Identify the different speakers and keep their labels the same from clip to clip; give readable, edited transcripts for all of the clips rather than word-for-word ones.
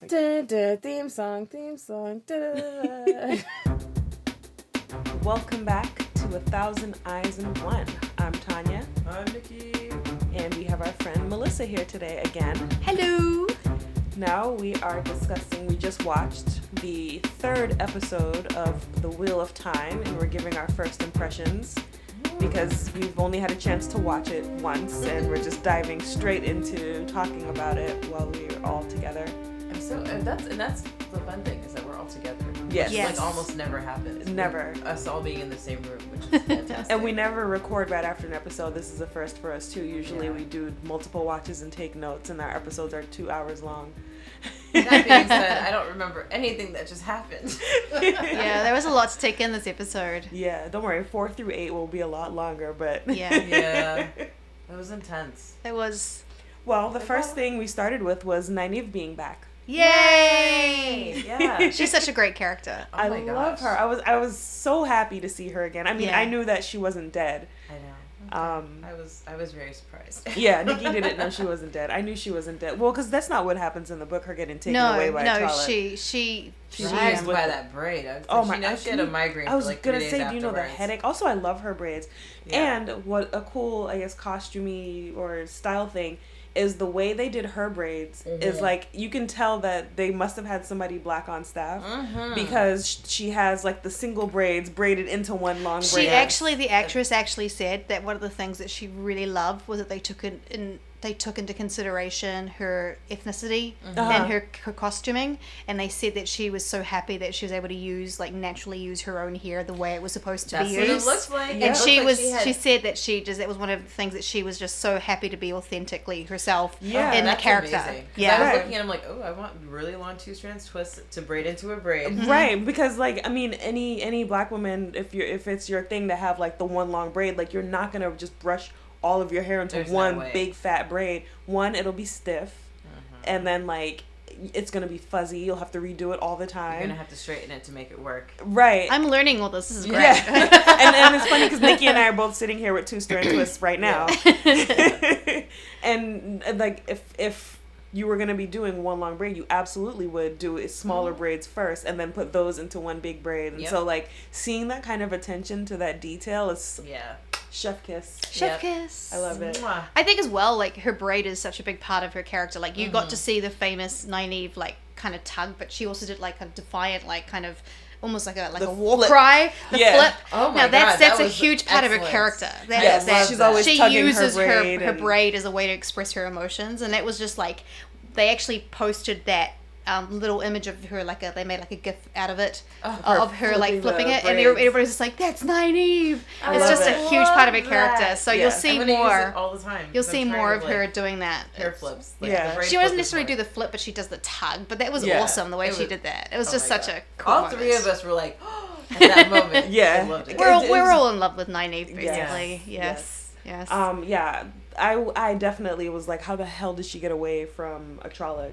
Speaker 1: Da, da, theme song. Da, da, da. Welcome back to 1,000 Eyes and One. I'm Tanya.
Speaker 2: I'm Nikki.
Speaker 1: And we have our friend Melissa here today again.
Speaker 3: Hello.
Speaker 1: Now we just watched the third episode of The Wheel of Time, and we're giving our first impressions because we've only had a chance to watch it once, and we're just diving straight into talking about it while we're all together.
Speaker 2: That's the fun thing, is that we're all together.
Speaker 1: Yes.
Speaker 2: Which, like, almost never happens.
Speaker 1: Never.
Speaker 2: Us all being in the same room, which is fantastic.
Speaker 1: And we never record right after an episode. This is a first for us too. Usually we do multiple watches and take notes, and our episodes are 2 hours long.
Speaker 2: That being said, I don't remember anything that just happened.
Speaker 3: Yeah, there was a lot to take in this episode.
Speaker 1: Yeah, don't worry. 4 through 8 will be a lot longer, but
Speaker 2: Yeah. It was intense.
Speaker 3: It was.
Speaker 1: Well, the first thing we started with was Nynaeve being back.
Speaker 3: Yay!
Speaker 2: Yeah.
Speaker 3: She's such a great character.
Speaker 2: Oh
Speaker 1: I
Speaker 2: my
Speaker 1: love
Speaker 2: gosh.
Speaker 1: her. I was so happy to see her again. I mean,
Speaker 3: Yeah.
Speaker 1: I knew that she wasn't dead.
Speaker 2: I know. I was very surprised.
Speaker 1: Yeah, Nikki didn't know she wasn't dead. I knew she wasn't dead. Well, because that's not what happens in the book. Her getting taken away by a trollop.
Speaker 3: She
Speaker 2: Dragged by that braid. She had a migraine
Speaker 1: I was
Speaker 2: for like
Speaker 1: gonna
Speaker 2: 3 days
Speaker 1: say, do you know the
Speaker 2: afterwards.
Speaker 1: headache? Also, I love her braids.
Speaker 2: Yeah.
Speaker 1: And what a cool, I guess, costumey or style thing is the way they did her braids is like, you can tell that they must have had somebody black on staff because she has like the single braids braided into one long braid.
Speaker 3: the actress actually said that one of the things that she really loved was that they took into consideration her ethnicity and her costuming, and they said that she was so happy that she was able to naturally use her own hair the way it was supposed to be used.
Speaker 2: That's what it looks like.
Speaker 3: And she said that that was one of the things that she was just so happy to be authentically herself in the character.
Speaker 2: Amazing.
Speaker 3: Yeah.
Speaker 2: I was looking at him like, oh, I want really long 2-strand twists to braid into a braid.
Speaker 1: Right, because like, I mean, any black woman, if it's your thing to have like the one long braid, like you're not gonna just brush all of your hair into one big fat braid. One, it'll be stiff, and then like it's gonna be fuzzy. You'll have to redo it all the time.
Speaker 2: You're gonna have to straighten it to make it work.
Speaker 1: Right.
Speaker 3: I'm learning all this. This is great.
Speaker 1: Yeah. and it's funny because Nikki and I are both sitting here with 2-strand twists right now. And like if you were gonna be doing one long braid, you absolutely would do smaller braids first and then put those into one big braid. And so like seeing that kind of attention to that detail is chef kiss.
Speaker 3: Chef kiss.
Speaker 1: I love it.
Speaker 2: Mwah.
Speaker 3: I think as well, like, her braid is such a big part of her character. Like, you got to see the famous Nynaeve, like, kind of tug, but she also did, like, a defiant, like, kind of, almost like a war
Speaker 1: flip.
Speaker 3: cry. The flip.
Speaker 2: Oh my
Speaker 3: now, that's
Speaker 2: God,
Speaker 3: a huge part of her character.
Speaker 1: She's always
Speaker 3: she
Speaker 1: tugging
Speaker 3: uses
Speaker 1: her
Speaker 3: braid as a way to express her emotions, and that was just, like, they actually posted that little image of her, they made like a gif out of it, of her like flipping it, and everybody's just like, that's Nynaeve. It's just a huge part of her character. So you'll see more
Speaker 2: all the time.
Speaker 3: You'll see more of her doing that.
Speaker 2: Hair flips.
Speaker 3: She doesn't necessarily do the flip, but she does the tug. But that was awesome the way she did that. It was just such a cool
Speaker 2: all
Speaker 3: moment.
Speaker 2: 3 of us were like, oh, at that moment.
Speaker 1: Yeah.
Speaker 2: I loved it.
Speaker 3: We're all in love with Nynaeve, basically.
Speaker 2: Yes.
Speaker 3: Yes.
Speaker 1: I definitely was like, how the hell did she get away from a Trolloc?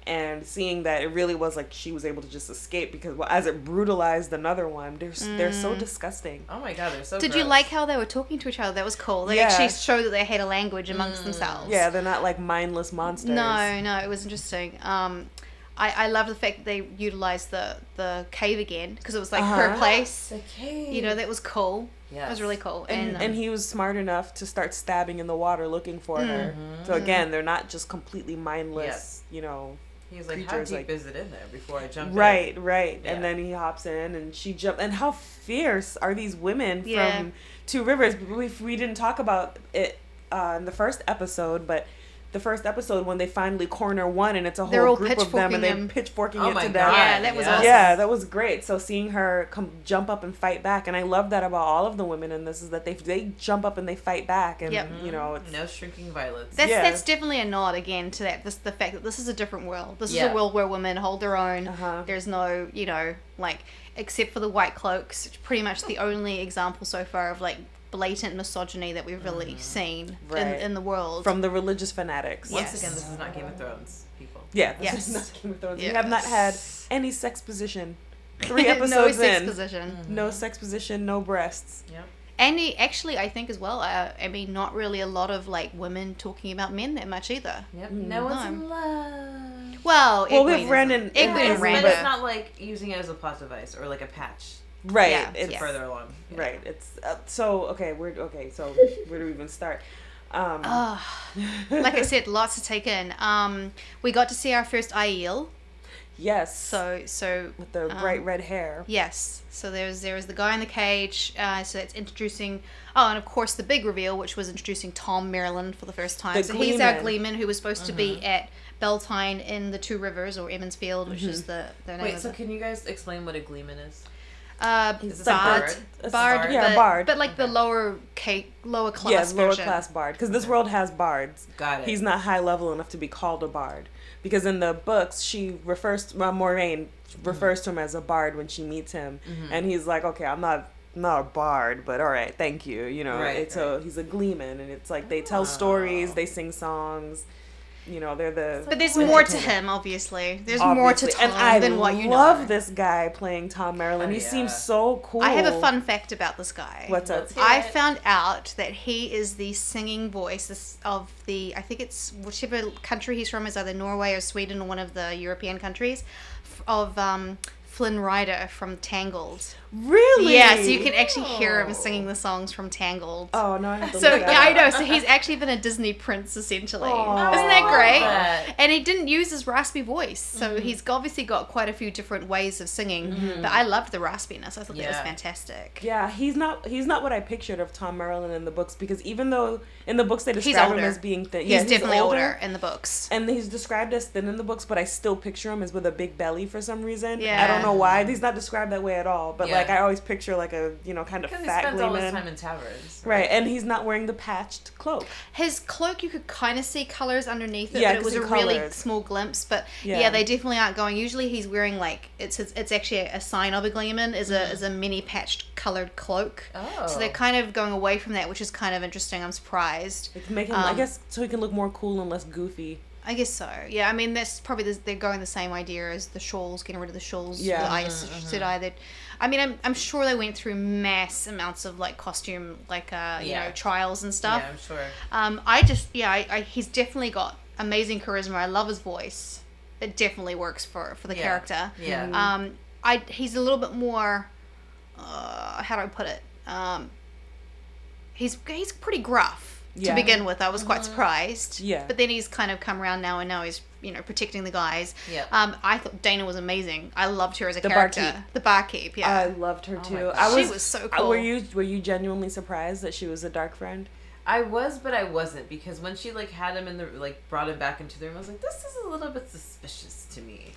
Speaker 1: And seeing that it really was like she was able to just escape, because as it brutalized another one, they're so disgusting.
Speaker 2: Oh my God, they're so
Speaker 3: Did
Speaker 2: gross.
Speaker 3: you like how they were talking to each other? That was cool. They actually showed that they had a language amongst themselves.
Speaker 1: Yeah, they're not like mindless monsters.
Speaker 3: No, it was interesting. I love the fact that they utilized the cave again, because it was like her place.
Speaker 2: The cave.
Speaker 3: You know, that was cool.
Speaker 2: Yes.
Speaker 3: It was really cool.
Speaker 1: And he was smart enough to start stabbing in the water looking for her. So again, they're not just completely mindless, you know.
Speaker 2: He was like, how deep is it in there before I jump in?
Speaker 1: Right.
Speaker 2: Yeah.
Speaker 1: And then he hops in and she jumps. And how fierce are these women from Two Rivers? We didn't talk about it in the first episode, but the first episode when they finally corner one and it's a whole group of them and they're pitchforking it to death.
Speaker 3: Yeah, that was awesome.
Speaker 1: Yeah, that was great. So seeing her jump up and fight back, and I love that about all of the women in this, is that they jump up and they fight back, and you know, it's
Speaker 2: no shrinking violence.
Speaker 3: That's definitely a nod again to that. The fact that this is a different world. This is a world where women hold their own. There's no, except for the white cloaks, it's pretty much the only example so far of like blatant misogyny that we've really seen in the world.
Speaker 1: From the religious fanatics.
Speaker 2: Once again, this is not Game of Thrones, people.
Speaker 1: Yeah, this is not Game of Thrones. We have not had any sex position. 3 episodes
Speaker 3: no sex position.
Speaker 1: No sex position, no breasts.
Speaker 2: Yep.
Speaker 3: And actually, I think as well, not really a lot of like women talking about men that much either.
Speaker 2: Yep. No one's in love.
Speaker 3: Well,
Speaker 1: we have Ren and
Speaker 3: Egwene and
Speaker 2: But
Speaker 3: Randa.
Speaker 2: it's not like using it as a plot device or like a patch.
Speaker 1: Right.
Speaker 3: Yeah,
Speaker 1: It's
Speaker 3: yes.
Speaker 2: Further along. Yeah.
Speaker 1: right. It's so where do we even start?
Speaker 3: Like I said, lots to take in. We got to see our first Aiel.
Speaker 1: Yes.
Speaker 3: So
Speaker 1: with the bright red hair.
Speaker 3: yes. So there was the guy in the cage. So that's introducing. Oh, and of course the big reveal, which was introducing Tom Merrilin for the first time.
Speaker 1: The
Speaker 3: So he's our
Speaker 1: Gleeman.
Speaker 3: Gleeman who was supposed to be at Beltane in the Two Rivers or Emmonsfield, which is the name
Speaker 2: Wait,
Speaker 3: of
Speaker 2: so
Speaker 3: it.
Speaker 2: can you guys explain what a gleeman is?
Speaker 3: Bard,
Speaker 2: like
Speaker 1: a
Speaker 3: bard,
Speaker 1: yeah,
Speaker 3: but,
Speaker 1: bard.
Speaker 3: but like the lower class
Speaker 1: Yes, lower
Speaker 3: version.
Speaker 1: class bard. Because this world has bards.
Speaker 2: Got it.
Speaker 1: He's not high level enough to be called a bard. Because in the books, she refers to Moraine refers to him as a bard when she meets him, and he's like, okay, I'm not a bard, but all right, thank you. You know,
Speaker 2: Right,
Speaker 1: so he's a gleeman, and it's like they tell stories, they sing songs. You know, they're the.
Speaker 3: But there's more to him, obviously. There's more to
Speaker 1: Obviously.
Speaker 3: Tom than what you know.
Speaker 1: I love this guy playing Tom Merrilin.
Speaker 2: Oh,
Speaker 1: He
Speaker 2: yeah.
Speaker 1: seems so cool.
Speaker 3: I have a fun fact about this guy.
Speaker 1: What's up?
Speaker 2: Let's hear
Speaker 3: I
Speaker 2: it.
Speaker 3: found out that he is the singing voice of the, I think it's whichever country he's from, is either Norway or Sweden or one of the European countries, of Flynn Rider from Tangled.
Speaker 1: Really?
Speaker 3: Yeah, so you can actually hear him singing the songs from Tangled.
Speaker 1: Oh, no, I have to
Speaker 3: So
Speaker 1: look that
Speaker 3: yeah, I
Speaker 1: up.
Speaker 3: know. So he's actually been a Disney prince essentially.
Speaker 1: Aw.
Speaker 3: Isn't that great?
Speaker 2: that.
Speaker 3: And he didn't use his raspy voice, so he's obviously got quite a few different ways of singing. But I loved the raspiness. I thought that was
Speaker 2: Yeah.
Speaker 3: fantastic.
Speaker 1: Yeah, he's not what I pictured of Tom Merrilin in the books, because even though in the books they
Speaker 3: He's
Speaker 1: describe him
Speaker 3: older.
Speaker 1: as being thin.
Speaker 3: He's definitely older in the books.
Speaker 1: And he's described as thin in the books, but I still picture him as with a big belly for some reason.
Speaker 3: Yeah.
Speaker 1: I don't know why. He's not described that way at all. But
Speaker 2: Yeah.
Speaker 1: like I always picture like a, kind of
Speaker 2: Because he
Speaker 1: fat
Speaker 2: spends all his
Speaker 1: gleeman.
Speaker 2: time in taverns.
Speaker 1: Right, and he's not wearing the patched cloak.
Speaker 3: His cloak, you could kind of see colors underneath it,
Speaker 1: Yeah,
Speaker 3: but it was a
Speaker 1: could see
Speaker 3: really
Speaker 1: colours.
Speaker 3: small glimpse. But
Speaker 1: Yeah.
Speaker 3: yeah. They definitely aren't going. Usually, he's wearing like it's actually a sign of a gleeman is a mini patched colored cloak.
Speaker 2: Oh.
Speaker 3: So they're kind of going away from that, which is kind of interesting. I'm surprised.
Speaker 1: It can make him, I guess, so he can look more cool and less goofy.
Speaker 3: I guess so. Yeah, I mean that's probably they're going the same idea as the shawls, getting rid of the shawls.
Speaker 1: Yeah.
Speaker 3: The Aes Sedai. That, I mean, I'm sure they went through mass amounts of like costume, like trials and stuff.
Speaker 2: Yeah, I'm sure.
Speaker 3: He's definitely got amazing charisma. I love his voice. It definitely works for the character.
Speaker 2: Yeah.
Speaker 3: He's a little bit more. How do I put it? He's pretty gruff.
Speaker 1: Yeah.
Speaker 3: To begin with, I was quite surprised.
Speaker 1: Yeah.
Speaker 3: But then he's kind of come around now, and now he's protecting the guys.
Speaker 2: Yeah.
Speaker 3: I thought Dana was amazing. I loved her as a
Speaker 1: The
Speaker 3: character.
Speaker 1: barkeep.
Speaker 3: The barkeep. Yeah.
Speaker 1: I loved her too.
Speaker 2: God.
Speaker 3: She was so cool.
Speaker 1: Were you genuinely surprised that she was a dark friend?
Speaker 2: I was, but I wasn't, because when she had him in the brought him back into the room, I was like, this is a little bit suspicious to me.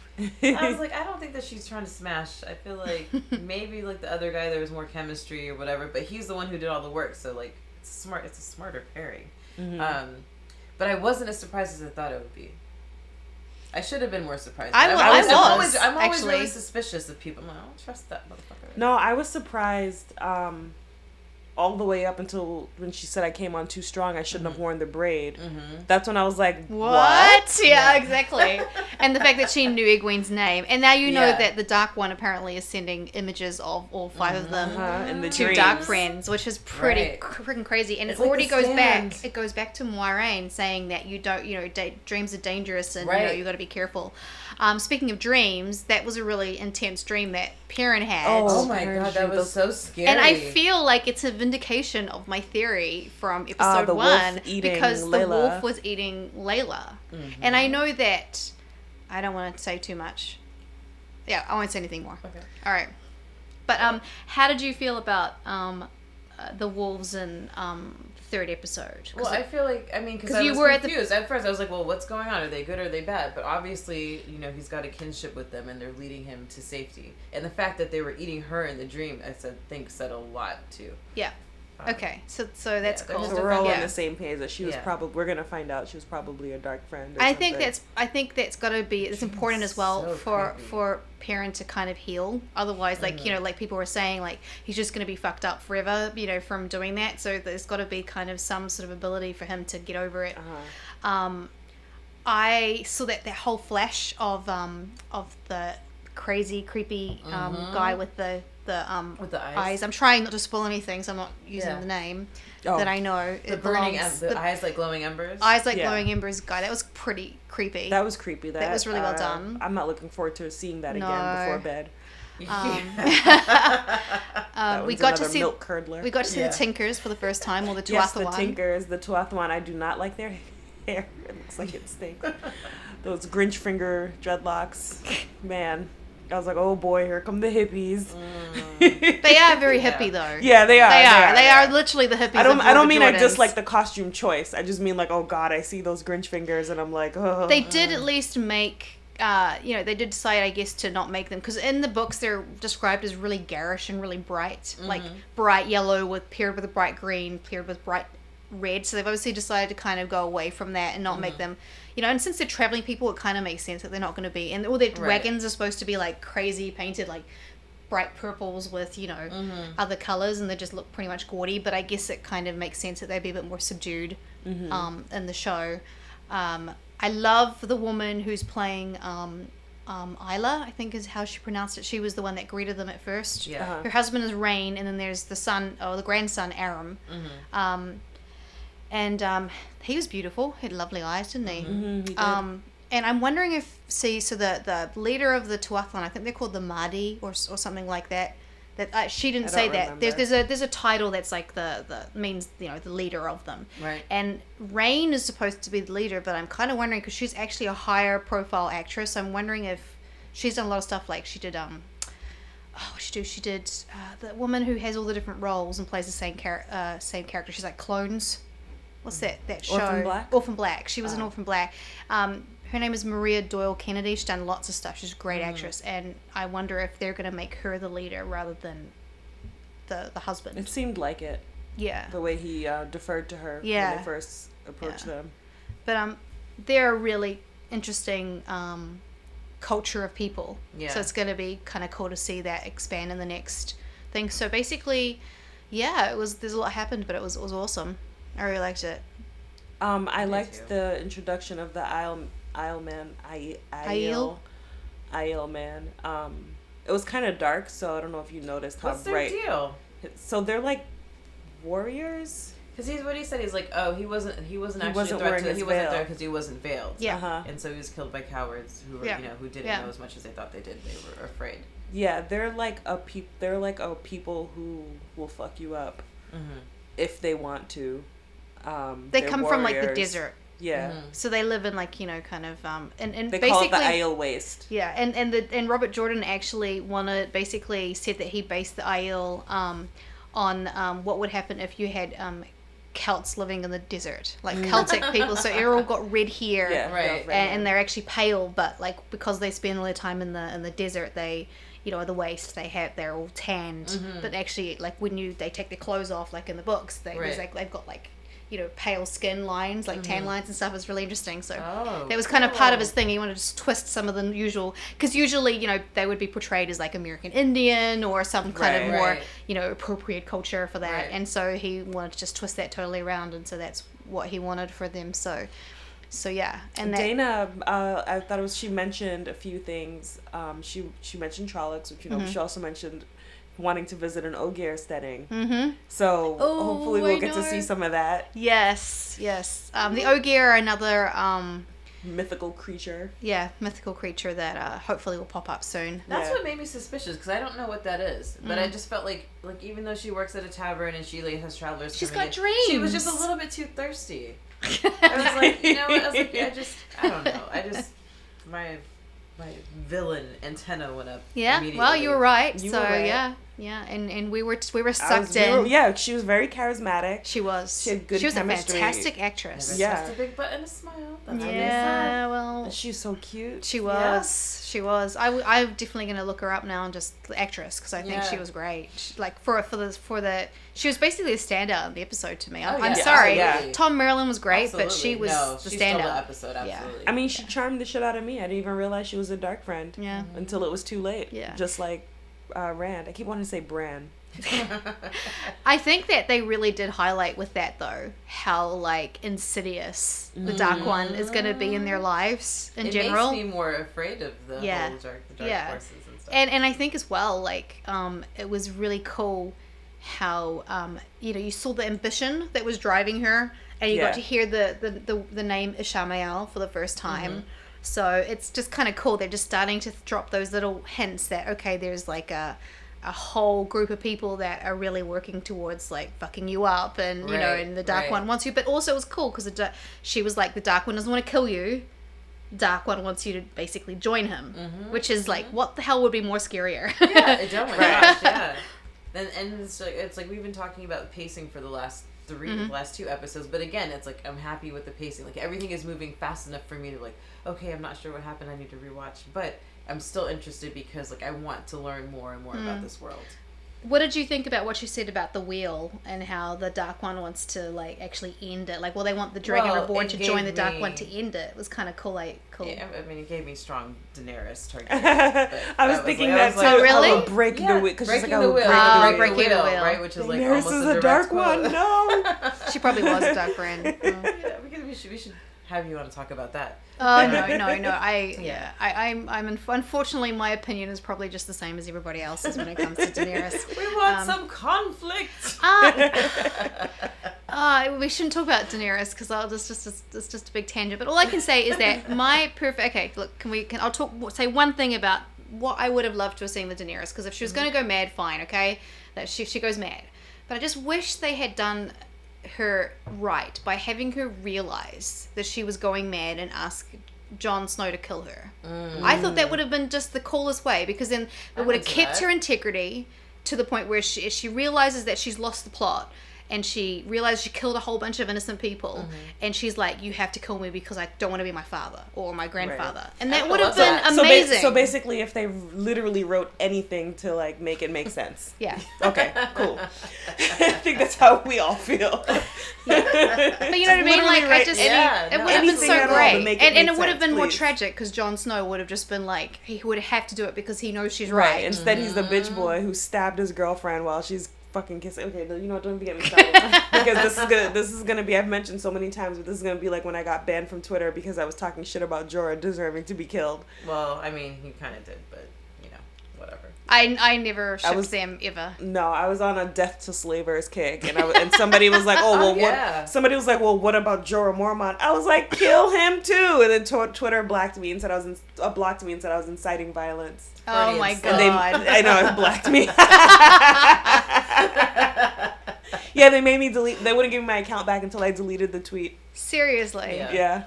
Speaker 2: I was like, I don't think that she's trying to smash. I feel like maybe the other guy there was more chemistry or whatever, but he's the one who did all the work, so it's a smarter pairing. But I wasn't as surprised as I thought it would be. I should have been more surprised.
Speaker 3: I'm always
Speaker 2: always really
Speaker 3: actually.
Speaker 2: suspicious of people. I'm like, I don't trust that motherfucker.
Speaker 1: No, I was surprised all the way up until when she said I came on too strong. I shouldn't have worn the braid. That's when I was like, what?
Speaker 3: Yeah, exactly. And the fact that she knew Egwene's name. And now you know
Speaker 2: Yeah.
Speaker 3: that the Dark One apparently is sending images of all 5 of them
Speaker 1: In the
Speaker 3: to
Speaker 1: dreams.
Speaker 3: Dark Friends, which is pretty
Speaker 2: Right.
Speaker 3: freaking crazy. And
Speaker 2: It's
Speaker 3: it
Speaker 2: like
Speaker 3: already
Speaker 2: the
Speaker 3: goes
Speaker 2: Stand.
Speaker 3: back. It goes back to Moiraine saying that you don't, dreams are dangerous and
Speaker 2: Right.
Speaker 3: you got to be careful. Speaking of dreams, that was a really intense dream that Perrin had.
Speaker 2: Oh my
Speaker 1: Perrin
Speaker 2: god, that
Speaker 1: dream.
Speaker 2: was so scary.
Speaker 3: And I feel like it's a vindication of my theory from episode
Speaker 1: the wolf
Speaker 3: 1
Speaker 1: eating
Speaker 3: because the
Speaker 1: Layla.
Speaker 3: wolf was eating Layla. And I know that I don't want to say too much. Yeah, I won't say anything more.
Speaker 2: Okay.
Speaker 3: All right. But how did you feel about the wolves in third episode?
Speaker 2: Well, I feel like, because
Speaker 3: 'cause
Speaker 2: I
Speaker 3: you
Speaker 2: was
Speaker 3: were at the-
Speaker 2: confused. At first, I was like, well, what's going on? Are they good or are they bad? But obviously, he's got a kinship with them and they're leading him to safety. And the fact that they were eating her in the dream, I think said a lot, too.
Speaker 3: Yeah. Okay, so that's
Speaker 2: yeah,
Speaker 3: cool.
Speaker 1: So we're all on
Speaker 3: Yeah.
Speaker 1: the same page that she was
Speaker 2: Yeah.
Speaker 1: probably. We're gonna find out she was probably a dark friend. Or
Speaker 3: I think
Speaker 1: something.
Speaker 3: that's got to be it's important as well
Speaker 2: so
Speaker 3: for
Speaker 2: creepy.
Speaker 3: Perrin to kind of heal. Otherwise, like like people were saying, like he's just going to be fucked up forever, from doing that. So there's got to be kind of some sort of ability for him to get over it. I saw that whole flash of the crazy, creepy guy with the
Speaker 2: With the eyes.
Speaker 3: eyes. I'm trying not to spoil anything, so I'm not using the name that I know.
Speaker 2: The burning, the eyes like glowing embers.
Speaker 3: Eyes like glowing embers guy. That was pretty creepy.
Speaker 1: That was creepy. That
Speaker 3: was really well done.
Speaker 1: I'm not looking forward to seeing that again before bed.
Speaker 3: We got to see
Speaker 1: milk curdler.
Speaker 3: We got to see the Tinkers for the first time, or the Tuatha
Speaker 1: Yes, the
Speaker 3: one.
Speaker 1: Tinkers, the Tuatha one. I do not like their hair. It looks like it stinks. Those Grinch finger dreadlocks, man. I was like, oh boy, here come the hippies.
Speaker 3: They are very hippie though.
Speaker 1: Yeah, they are.
Speaker 3: They are literally the hippies.
Speaker 1: I don't mean I dislike the costume choice. I just mean like, oh god, I see those Grinch fingers and I'm like, oh.
Speaker 3: They did at least make. They did decide, I guess, to not make them because in the books they're described as really garish and really bright, like bright yellow paired with a bright green, paired with bright red. So they've obviously decided to kind of go away from that and not make them, and since they're traveling people, it kind of makes sense that they're not going to be. And all their wagons are supposed to be like crazy painted, like bright purples with other colors, and they just look pretty much gaudy. But I guess it kind of makes sense that they'd be a bit more subdued in the show. I love the woman who's playing Isla, I think is how she pronounced it. She was the one that greeted them at first. Yeah. Her husband is Rain, and then there's the grandson, Aram. And he was beautiful. He had lovely eyes, didn't he?
Speaker 1: He did.
Speaker 3: And I'm wondering if, the leader of the Tuatha, I think they're called the Mahdi or something like that. That she didn't say that. There's a title that's like the means the leader of them. Right. And Rain is supposed to be the leader, but I'm kind of wondering because she's actually a higher profile actress. I'm wondering if she's done a lot of stuff like she did. She did the woman who has all the different roles and plays the same character. She's like clones. What's that show?
Speaker 1: Orphan Black.
Speaker 3: Orphan Black. She was in Orphan Black. Her name is Maria Doyle Kennedy. She's done lots of stuff. She's a great actress, and I wonder if they're going to make her the leader rather than the husband.
Speaker 1: It seemed like it.
Speaker 3: Yeah.
Speaker 1: The way he deferred to her when they first approached them.
Speaker 3: But they're a really interesting culture of people. Yeah. So it's going to be kind of cool to see that expand in the next thing. So basically, there's a lot happened, but it was awesome. I really liked it.
Speaker 1: I liked the introduction of the Aiel man. It was kind of dark, so I don't know if you noticed how
Speaker 2: What's
Speaker 1: bright.
Speaker 2: Their deal?
Speaker 1: So they're like warriors.
Speaker 2: Because he's what he said. He's like, oh, he wasn't actually a threat to. He wasn't there because he wasn't veiled.
Speaker 3: Yeah.
Speaker 2: And so he was killed by cowards who were who didn't know as much as they thought they did. They were afraid.
Speaker 1: Yeah, they're like a people who will fuck you up if they want to.
Speaker 3: They come from like the desert.
Speaker 1: Yeah.
Speaker 3: So they live in like kind of and
Speaker 1: they
Speaker 3: basically
Speaker 1: call it the Aiel Waste.
Speaker 3: Yeah, and Robert Jordan actually said that he based the Aiel on what would happen if you had Celts living in the desert, like Celtic people. So they're all got red hair, and they're actually pale, but like because they spend all their time in the desert, they the waste they're all tanned, but actually like when they take their clothes off, like in the books, they've got like pale skin lines, like tan lines and stuff. Is really interesting. So that was kind of part of his thing. He wanted to just twist some of the usual, because usually, they would be portrayed as like American Indian or some kind of more, appropriate culture for that. Right. And so he wanted to just twist that totally around. And so that's what he wanted for them. So yeah. And
Speaker 1: Dana, I thought she mentioned a few things. She mentioned Trollocs, which, she also mentioned wanting to visit an Ogier setting. So hopefully we'll get to see some of that.
Speaker 3: Yes. The Ogier are another
Speaker 1: mythical creature.
Speaker 3: Yeah, mythical creature that hopefully will pop up soon.
Speaker 2: That's what made me suspicious, because I don't know what that is. But I just felt like even though she works at a tavern and she has travelers,
Speaker 3: she's got dreams.
Speaker 2: She was just a little bit too thirsty. I was like, I don't know. My villain antenna went up.
Speaker 3: Yeah, well, you were right. Yeah, and we were sucked in.
Speaker 1: She was very charismatic.
Speaker 3: She was.
Speaker 1: She had good chemistry.
Speaker 3: A fantastic actress.
Speaker 2: Just a big butt and a smile.
Speaker 1: Well, she's so cute.
Speaker 3: She was. She was. I'm definitely gonna look her up now and just the actress, because I think she was great. She was basically a standout in the episode to me. I'm sorry. Tom Merrilin was great, but she was the standout.
Speaker 2: Stole the episode, absolutely.
Speaker 1: I mean, she charmed the shit out of me. I didn't even realize she was a dark friend.
Speaker 3: Yeah.
Speaker 1: Until it was too late. Yeah. Just like Rand. I keep wanting to say Bran.
Speaker 3: I think that they really did highlight with that though how like insidious the Dark One is going to be in their lives in general.
Speaker 2: It makes me more afraid of the whole dark forces and stuff.
Speaker 3: And I think as well, like, it was really cool how, you saw the ambition that was driving her, and you got to hear the name Ishamael for the first time. So it's just kind of cool. They're just starting to drop those little hints that, okay, there's like a whole group of people that are really working towards like fucking you up, and you know, and the Dark One wants you. But also it was cool because she was like, the Dark One doesn't want to kill you. Dark One wants you to basically join him, which is like, what the hell would be more scarier?
Speaker 2: Yeah, oh my gosh, yeah. And it's like we've been talking about pacing for the last last 2 episodes, but again, it's like I'm happy with the pacing. Like everything is moving fast enough for me to like, okay, I'm not sure what happened, I need to rewatch, but I'm still interested because like I want to learn more and more about this world.
Speaker 3: What did you think about what you said about the wheel and how the Dark One wants to like actually end it? Like, well, they want the Dragon Reborn to join the Dark One to end it. It was kind of cool. Like, cool.
Speaker 2: Yeah, I mean, it gave me strong Daenerys target.
Speaker 1: I was thinking that too.
Speaker 3: Oh, really?
Speaker 1: Breaking the wheel.
Speaker 2: Breaking the wheel.
Speaker 3: Breaking the wheel.
Speaker 2: Right? Which is like
Speaker 1: Daenerys
Speaker 2: almost
Speaker 1: is
Speaker 2: a
Speaker 1: a dark
Speaker 2: quote.
Speaker 1: one. No.
Speaker 3: She probably was a Dark Friend.
Speaker 2: Yeah, because we should have you on to talk about that.
Speaker 3: Oh no! I'm unfortunately, my opinion is probably just the same as everybody else's when it comes to Daenerys.
Speaker 2: We want some conflict.
Speaker 3: We shouldn't talk about Daenerys because it's just a big tangent. But all I can say is that my perfect. Okay, look, I'll say one thing about what I would have loved to have seen with Daenerys, because if she was going to go mad, fine, okay, that she goes mad. But I just wish they had done her right by having her realize that she was going mad and ask Jon Snow to kill her. I thought that would have been just the coolest way, because then it would have kept her integrity to the point where she realizes that she's lost the plot, and she realized she killed a whole bunch of innocent people, and she's like, you have to kill me because I don't want to be my father or my grandfather. And that would have been amazing.
Speaker 1: So basically, if they literally wrote anything to like make it make sense.
Speaker 3: Yeah.
Speaker 1: Okay, cool. I think that's how we all feel.
Speaker 3: But you know what I mean? Like, it would have been so great. And it would have been more tragic because Jon Snow would have just been like, he would have to do it because he knows she's right.
Speaker 1: Instead, he's the bitch boy who stabbed his girlfriend while she's fucking kissing. Okay, you know what? Don't even get me started because this is gonna be. I've mentioned so many times, but this is gonna be like when I got banned from Twitter because I was talking shit about Jorah deserving to be killed.
Speaker 2: Well, I mean, you kind of did, but you know, whatever.
Speaker 3: I never shipped them ever.
Speaker 1: No, I was on a death to slavers kick, and somebody was like, "Oh well, what?" Somebody was like, "Well, what about Jorah Mormont?" I was like, "Kill him too!" And then Twitter blocked me and said I was inciting violence.
Speaker 3: Oh my god!
Speaker 1: I know, it blocked me. Yeah, they made me delete. They wouldn't give me my account back until I deleted the tweet.
Speaker 3: Seriously?
Speaker 1: Yeah.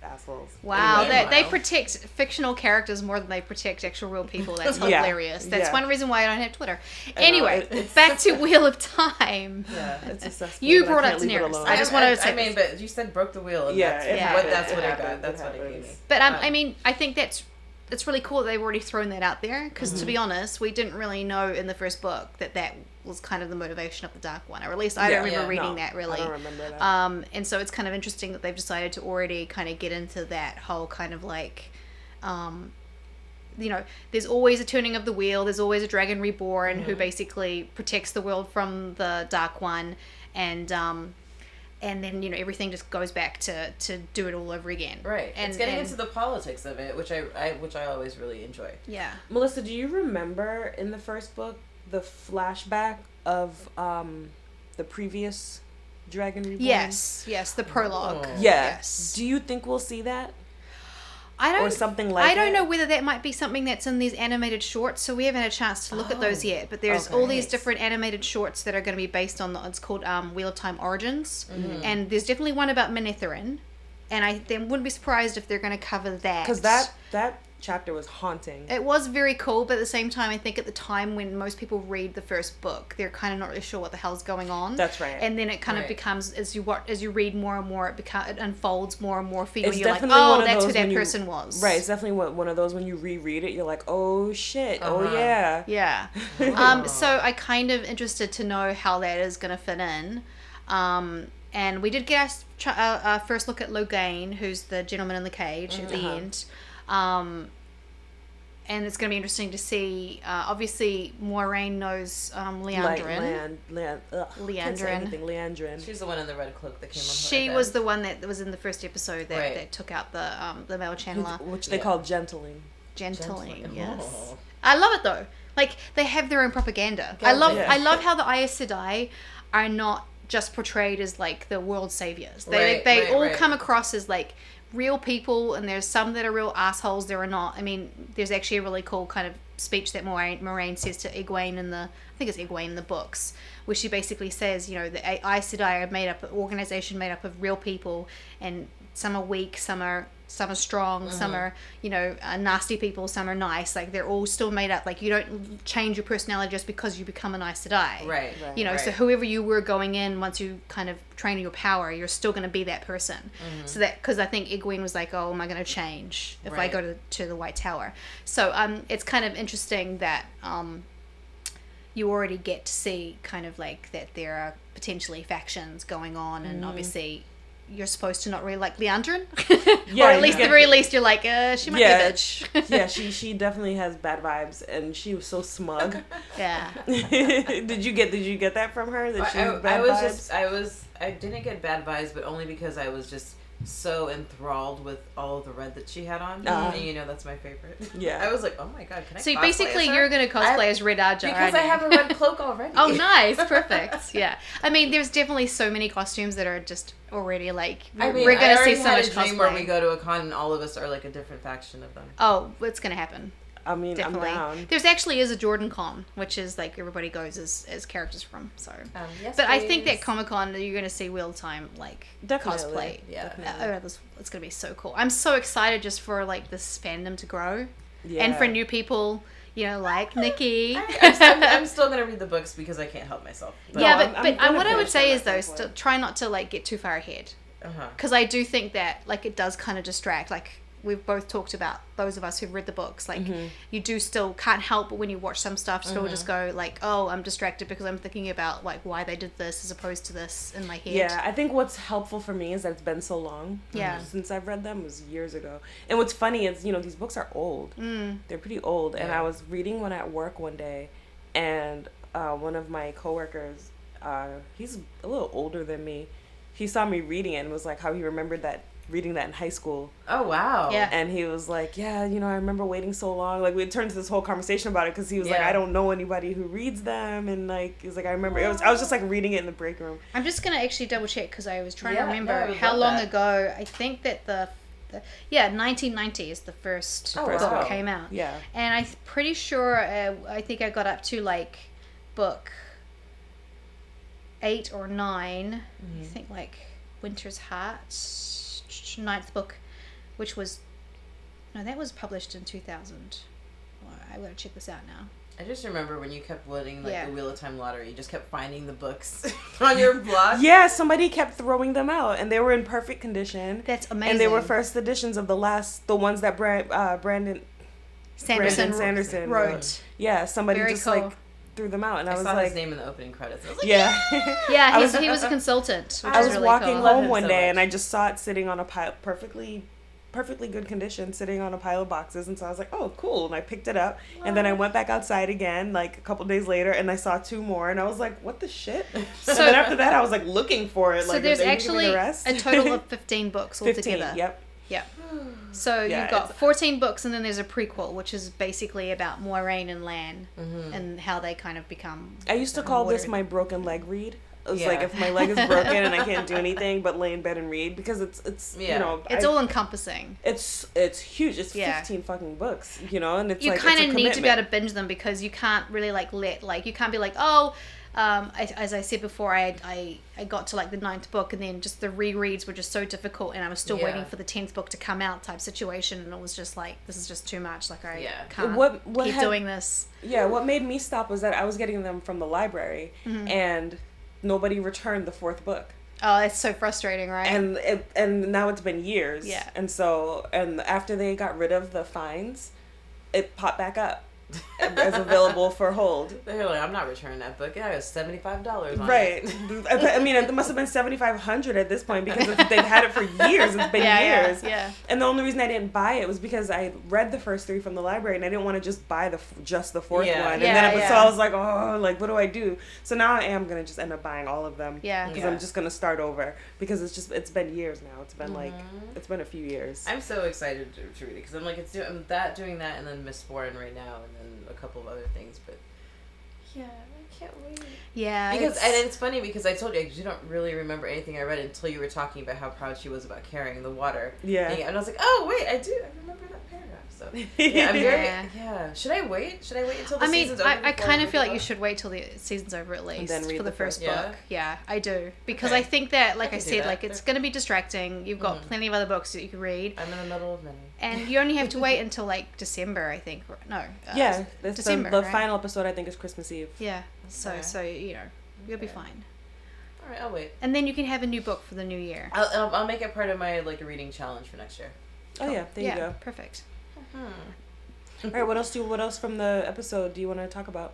Speaker 1: Assholes.
Speaker 3: Wow,
Speaker 2: anyway,
Speaker 3: they protect fictional characters more than they protect actual real people. That's hilarious. That's one reason why I don't have Twitter. Anyway, back to Wheel of Time.
Speaker 1: Yeah, it's a cesspool.
Speaker 3: You brought up Daenerys. I just wanted to say.
Speaker 2: I mean, but you said broke the wheel. And that's what I got. That's what it gave me.
Speaker 3: But I mean, I think that's really cool that they've already thrown that out there, because to be honest, we didn't really know in the first book that was kind of the motivation of the Dark One, or at least I don't remember reading that really.
Speaker 1: I don't remember that.
Speaker 3: And so it's kind of interesting that they've decided to already kind of get into that whole kind of like, you know, there's always a turning of the wheel, there's always a dragon reborn who basically protects the world from the Dark One, and then, you know, everything just goes back to do it all over again.
Speaker 2: Right. And it's getting into the politics of it, which I always really enjoy.
Speaker 3: Yeah.
Speaker 1: Melissa, do you remember in the first book the flashback of the previous Dragon Reborn?
Speaker 3: Yes, the prologue.
Speaker 1: Yeah.
Speaker 3: Yes.
Speaker 1: Do you think we'll see that?
Speaker 3: Or
Speaker 1: something like
Speaker 3: I don't know whether that might be something that's in these animated shorts, so we haven't had a chance to look at those yet. But there's all these different animated shorts that are going to be based on it's called Wheel of Time Origins, and there's definitely one about Manetheren, and I wouldn't be surprised if they're going to cover that.
Speaker 1: Because that chapter was haunting.
Speaker 3: It was very cool, but at the same time, I think at the time when most people read the first book, they're kind of not really sure what the hell's going on.
Speaker 1: That's right.
Speaker 3: And then it kind of becomes, as you read more and more, it unfolds more and more for you.
Speaker 1: It's
Speaker 3: You're like,
Speaker 1: oh,
Speaker 3: that's who that person was.
Speaker 1: Right. It's definitely one of those when you reread it, you're like, oh shit, oh yeah.
Speaker 3: Yeah. So I kind of interested to know how that is going to fit in. And we did get our first look at Logain, who's the gentleman in the cage at the end. And it's going to be interesting to see. Obviously, Moiraine knows Leandrin.
Speaker 1: Leandrin.
Speaker 2: She's the one in the red cloak that came on.
Speaker 3: She was the one that was in the first episode that took out the male channeler,
Speaker 1: which they call gentling.
Speaker 3: Gentling, yes.
Speaker 2: Oh.
Speaker 3: I love it though. Like, they have their own propaganda. I love how the Aes Sedai are not just portrayed as like the world saviors. They all come across as like real people, and there's some that are real assholes, there are not. I mean, there's actually a really cool kind of speech that Moraine says to Egwene in the, I think it's Egwene in the books, where she basically says, you know, the Aes Sedai are made up, an organization made up of real people, and some are weak, some are strong, some are, you know, nasty people, some are nice. Like, they're all still made up. Like, you don't change your personality just because you become an Aes Sedai.
Speaker 2: Right.
Speaker 3: You know, so whoever you were going in, once you kind of train your power, you're still going to be that person. So that, because I think Egwene was like, oh, am I going to change if I go to the White Tower? So it's kind of interesting that you already get to see kind of like that there are potentially factions going on, and obviously you're supposed to not really like Leandrin. Or at least, at the very least, you're like, she might be a bitch.
Speaker 1: Yeah, she definitely has bad vibes, and she was so smug.
Speaker 3: Yeah.
Speaker 1: Did you get that from her? That she was bad vibes?
Speaker 2: I didn't get bad vibes, but only because I was just so enthralled with all of the red that she had on. And you know, that's my favorite.
Speaker 1: Yeah.
Speaker 2: I was like, oh my god, can I
Speaker 3: So
Speaker 2: cosplay
Speaker 3: basically
Speaker 2: as her?
Speaker 3: you're going to cosplay as Red Arja,
Speaker 2: because I have a red cloak already.
Speaker 3: Oh, nice. Perfect. Yeah. I mean, there's definitely so many costumes that are just already like, we're going to see so much cosplay.
Speaker 2: Where we go to a con and all of us are like a different faction of them.
Speaker 3: Oh, it's going to happen.
Speaker 1: I mean,
Speaker 3: Definitely.
Speaker 1: I'm down.
Speaker 3: There's actually is a Jordan Con, which is like everybody goes as characters from. So,
Speaker 2: Yes,
Speaker 3: but I think that Comic Con you're going to see Wheel of Time like
Speaker 1: Definitely.
Speaker 3: cosplay.
Speaker 2: Yeah.
Speaker 3: It's going to be so cool. I'm so excited just for like this fandom to grow, and for new people, you know, like Nikki.
Speaker 2: I'm still gonna read the books because I can't help myself.
Speaker 3: But what I would say is though, try not to like get too far ahead, because I do think that like it does kind of distract. Like, we've both talked about, those of us who've read the books, like you do still can't help but when you watch some stuff still just go like, oh, I'm distracted because I'm thinking about like why they did this as opposed to this in my head.
Speaker 1: Yeah, I think what's helpful for me is that it's been so long since I've read them. It was years ago. And what's funny is, you know, these books are old. They're pretty old. And I was reading one at work one day, and one of my coworkers, he's a little older than me, he saw me reading it and was like how he remembered reading that in high school.
Speaker 2: Oh, wow.
Speaker 3: Yeah.
Speaker 1: And he was like, yeah, you know, I remember waiting so long. Like, we turned to this whole conversation about it because he was like, I don't know anybody who reads them. And like, he was like, I remember, I was just like reading it in the break room.
Speaker 3: I'm just going to actually double check because I was trying to remember how long ago. I think that the 1990 is the first book that came out.
Speaker 1: Yeah.
Speaker 3: And I'm pretty sure, I think I got up to like book 8 or 9. I think like Winter's Heart, 9th book, which was, no, that was published in 2000. Well, I gotta check this out now.
Speaker 2: I just remember when you kept winning like the Wheel of Time lottery, you just kept finding the books on your blog.
Speaker 1: Yeah, somebody kept throwing them out, and they were in perfect condition.
Speaker 3: That's amazing.
Speaker 1: And they were first editions of the ones that Brandon Sanderson
Speaker 3: wrote.
Speaker 1: Yeah, somebody
Speaker 3: Very
Speaker 1: just
Speaker 3: cool.
Speaker 1: like threw them out, and I was
Speaker 2: saw
Speaker 1: like,
Speaker 2: his name in the opening credits. I was like,
Speaker 3: yeah, he was a consultant. Which
Speaker 1: I was
Speaker 3: really
Speaker 1: walking
Speaker 3: cool.
Speaker 1: home one day, and I just saw it sitting on a pile, perfectly good condition, sitting on a pile of boxes, and so I was like, oh, cool, and I picked it up, and then I went back outside again, like a couple days later, and I saw 2 more, and I was like, what the shit? So then after that, I was like looking for it.
Speaker 3: So
Speaker 1: like,
Speaker 3: there's actually a total of 15 books altogether.
Speaker 1: 15, yep.
Speaker 3: So you've got 14 books, and then there's a prequel, which is basically about Moraine and Lan and how they kind of become.
Speaker 1: I used to call this my broken leg read. It was like if my leg is broken and I can't do anything but lay in bed and read, because it's you know,
Speaker 3: it's all encompassing.
Speaker 1: It's huge. It's 15 fucking books, you know, and it's
Speaker 3: you
Speaker 1: like
Speaker 3: kind
Speaker 1: it's
Speaker 3: of need to be able to binge them because you can't really you can't be like, oh. As I said before, I got to like the 9th book, and then just the rereads were just so difficult, and I was still waiting for the 10th book to come out type situation, and it was just like, this is just too much. Like, I can't keep doing this.
Speaker 1: Yeah, what made me stop was that I was getting them from the library, and nobody returned the 4th book.
Speaker 3: Oh, it's so frustrating, right?
Speaker 1: And now it's been years.
Speaker 3: Yeah.
Speaker 1: And so, and after they got rid of the fines, it popped back up. as available for hold.
Speaker 2: They're like, I'm not returning that book. Yeah, it was $75 on
Speaker 1: Right.
Speaker 2: it.
Speaker 1: I mean, it must have been $7,500 at this point because they've had it for years. It's been years.
Speaker 3: Yeah.
Speaker 1: And the only reason I didn't buy it was because I read the first 3 from the library and I didn't want to just buy just the 4th one. And then so I was like, oh, like what do I do? So now I am gonna just end up buying all of them.
Speaker 3: Yeah.
Speaker 1: Because I'm just gonna start over because it's been years now. It's been it's been a few years.
Speaker 2: I'm so excited to read it because I'm like I'm doing that and then Miss Foreign right now and then a couple of other things, but yeah, I can't wait.
Speaker 3: Yeah,
Speaker 2: and it's funny because I told you don't really remember anything I read until you were talking about how proud she was about carrying the water.
Speaker 1: Yeah,
Speaker 2: and I was like, oh wait, I remember that paragraph. So yeah, I'm very Should I wait? Should I wait until the season's over?
Speaker 3: I kind of feel like you should wait till the season's over at least
Speaker 1: and then read
Speaker 3: for the first book. Yeah, I do because
Speaker 2: Okay.
Speaker 3: I think that, like I said,
Speaker 2: that.
Speaker 3: like it's going to be distracting. You've got plenty of other books that you can read.
Speaker 2: I'm in the middle of many.
Speaker 3: And you only have to wait until like December, I think. No.
Speaker 1: December. The final episode I think is Christmas Eve.
Speaker 3: Yeah.
Speaker 2: Okay.
Speaker 3: So you know, you'll be fine.
Speaker 2: All right, I'll wait.
Speaker 3: And then you can have a new book for the new year.
Speaker 2: I'll make it part of my reading challenge for next year.
Speaker 1: Oh yeah, there you go.
Speaker 3: Perfect.
Speaker 1: All right, what else from the episode do you want to talk about?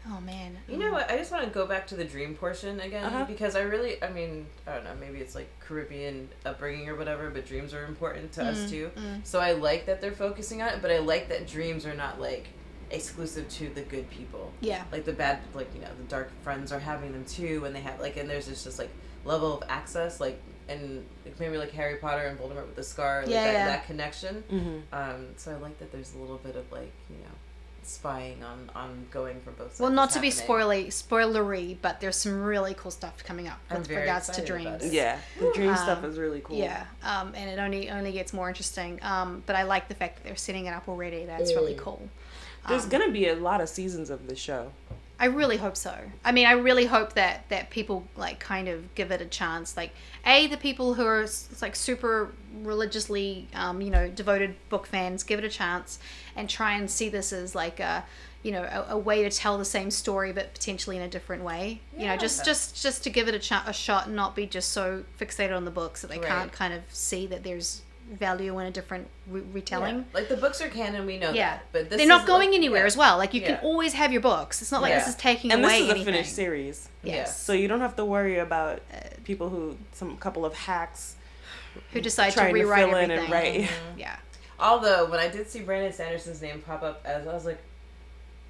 Speaker 3: Oh man.
Speaker 2: You know what? I just want to go back to the dream portion again because I mean, I don't know, maybe it's like Caribbean upbringing or whatever, but dreams are important to us too. So I like that they're focusing on it, but I like that dreams are not like exclusive to the good people.
Speaker 3: Yeah.
Speaker 2: Like the bad, the dark friends are having them too, and they have and there's just level of access, and maybe like Harry Potter and Voldemort with the scar, that connection.
Speaker 1: Mm-hmm.
Speaker 2: So I like that there's a little bit of spying on going for both sides.
Speaker 3: Well, not to be spoilery, but there's some really cool stuff coming up with regards to dreams.
Speaker 1: Yeah, the dream stuff is really cool.
Speaker 3: Yeah, and it only gets more interesting. But I like the fact that they're setting it up already. That's really cool.
Speaker 1: There's gonna be a lot of seasons of the show.
Speaker 3: I really hope so. I mean, I really hope that people kind of give it a chance. Like, the people who are super religiously, devoted book fans, give it a chance and try and see this as a way to tell the same story but potentially in a different way.
Speaker 2: Yeah.
Speaker 3: Just to give it a shot and not be just so fixated on the books that they can't kind of see that there's value in a different retelling.
Speaker 2: Yeah. The books are canon, we know that. But
Speaker 3: they're not going anywhere as well. You can always have your books. It's not like this is taking away anything.
Speaker 1: And this is a finished series.
Speaker 3: Yes.
Speaker 1: So you don't have to worry about people couple of hacks
Speaker 3: who decide to rewrite everything.
Speaker 1: And write.
Speaker 3: Mm-hmm. Yeah.
Speaker 2: Although, when I did see Brandon Sanderson's name pop up, I was like,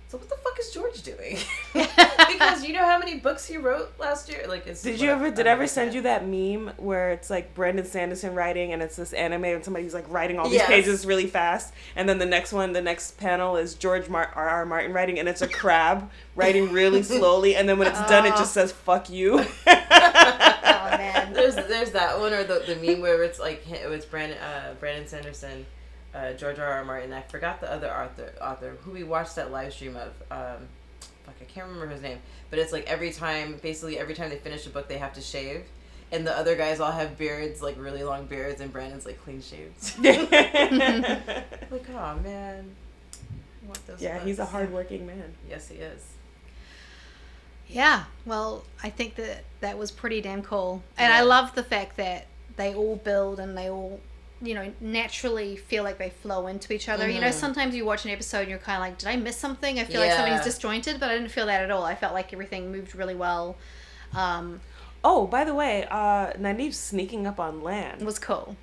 Speaker 2: so what the fuck is George doing? Because you know how many books he wrote last year? Did
Speaker 1: I ever send you that meme where it's Brandon Sanderson writing and it's this anime and somebody's writing all these pages really fast, and then the next panel is George R.R. Martin writing and it's a crab writing really slowly, and then when it's done it just says fuck you.
Speaker 3: Oh man.
Speaker 2: There's that one, or the meme where it's Brandon Sanderson, George R.R. Martin. I forgot the other author who we watched that live stream of. I can't remember his name, but it's every time they finish a book they have to shave, and the other guys all have beards, really long beards, and Brandon's clean shaved. Oh man, I want those books.
Speaker 1: He's a hardworking man.
Speaker 2: Yes, he is.
Speaker 3: Yeah, well, I think that was pretty damn cool, and I love the fact that they all build and they all naturally feel like they flow into each other.
Speaker 2: Mm-hmm.
Speaker 3: Sometimes you watch an episode and you're kind of like, did I miss something? I feel like something's disjointed, but I didn't feel that at all. I felt like everything moved really well.
Speaker 1: Oh, by the way, Nynaeve's sneaking up on Lan.
Speaker 3: It was cool.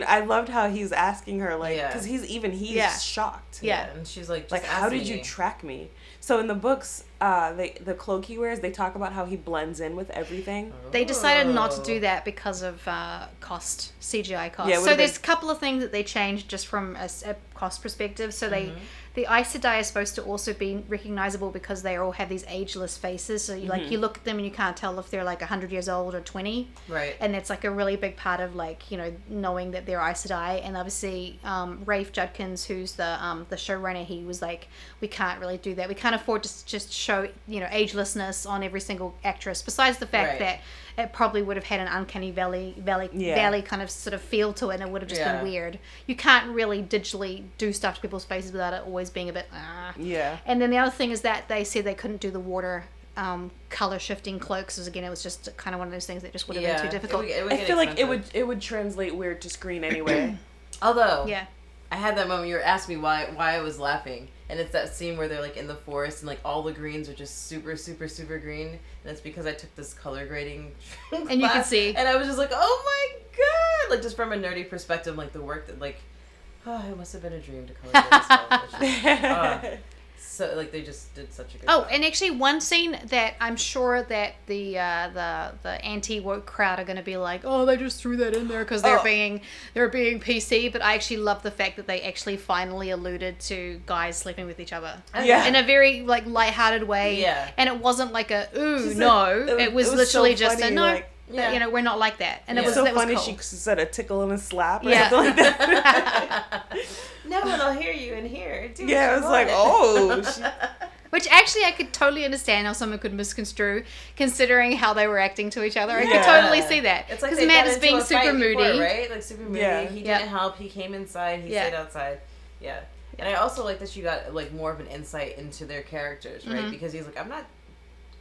Speaker 1: I loved how he's asking her, because he's shocked.
Speaker 3: Yeah.
Speaker 2: And she's like,
Speaker 1: how did you track me? So in the books, the cloak he wears, they talk about how he blends in with everything.
Speaker 3: They decided not to do that because of CGI cost.
Speaker 1: Yeah,
Speaker 3: so there's a couple of things that they changed just from a cost perspective. So the Aes Sedai are supposed to also be recognizable because they all have these ageless faces. So you look at them and you can't tell if they're 100 years old or 20.
Speaker 2: Right.
Speaker 3: And it's a really big part of knowing that they're Aes Sedai. And obviously Rafe Judkins, who's the showrunner, he was like, we can't really do that. We can't afford to just show agelessness on every single actress. Besides the fact that it probably would have had an uncanny valley kind of sort of feel to it, and it would have just been weird. You can't really digitally do stuff to people's faces without it always being a bit
Speaker 1: Yeah.
Speaker 3: And then the other thing is that they said they couldn't do the water color shifting cloaks, because again it was just kind of one of those things that just would have been too difficult.
Speaker 1: I feel like it would translate weird to screen anyway.
Speaker 2: Although I had that moment. You were asking me why I was laughing, and it's that scene where they're like in the forest and like all the greens are just super, super, super green, and it's because I took this color grading class,
Speaker 3: And you can see,
Speaker 2: and I was just like, oh my god, like just from a nerdy perspective, like the work that like, oh, it must have been a dream to color grade this television. So like they just did such a good job.
Speaker 3: And actually one scene that I'm sure that the anti-woke crowd are going to be like, oh, they just threw that in there because they're being PC, but I actually love the fact that they actually finally alluded to guys sleeping with each other.
Speaker 1: Yeah.
Speaker 3: In a very like lighthearted way.
Speaker 2: Yeah.
Speaker 3: And it wasn't like a
Speaker 1: She said-
Speaker 3: no, it was literally
Speaker 1: so
Speaker 3: just
Speaker 1: funny,
Speaker 3: a no.
Speaker 1: like,
Speaker 3: You know, we're not like that. And
Speaker 1: it was
Speaker 3: that
Speaker 1: so
Speaker 3: was
Speaker 1: funny.
Speaker 3: cool.
Speaker 1: She said a tickle and a slap or
Speaker 3: Yeah.
Speaker 1: something like that.
Speaker 2: No one will hear you in here. Do
Speaker 1: Yeah,
Speaker 2: what
Speaker 1: it
Speaker 2: you
Speaker 1: was like,
Speaker 2: want.
Speaker 1: oh.
Speaker 3: Which actually I could totally understand how someone could misconstrue, considering how they were acting to each other. I could
Speaker 1: Yeah.
Speaker 3: totally see that.
Speaker 2: It's like
Speaker 3: Because
Speaker 2: they
Speaker 3: Matt
Speaker 2: got
Speaker 3: is
Speaker 2: into
Speaker 3: being
Speaker 2: a fight
Speaker 3: super
Speaker 2: before,
Speaker 3: moody.
Speaker 2: right? Like super moody.
Speaker 1: Yeah.
Speaker 2: He
Speaker 3: Yeah.
Speaker 2: didn't help. He came inside. He
Speaker 3: Yeah.
Speaker 2: stayed outside. Yeah. And I also like that you got like more of an insight into their characters, right?
Speaker 3: Mhm.
Speaker 2: Because he's like, I'm not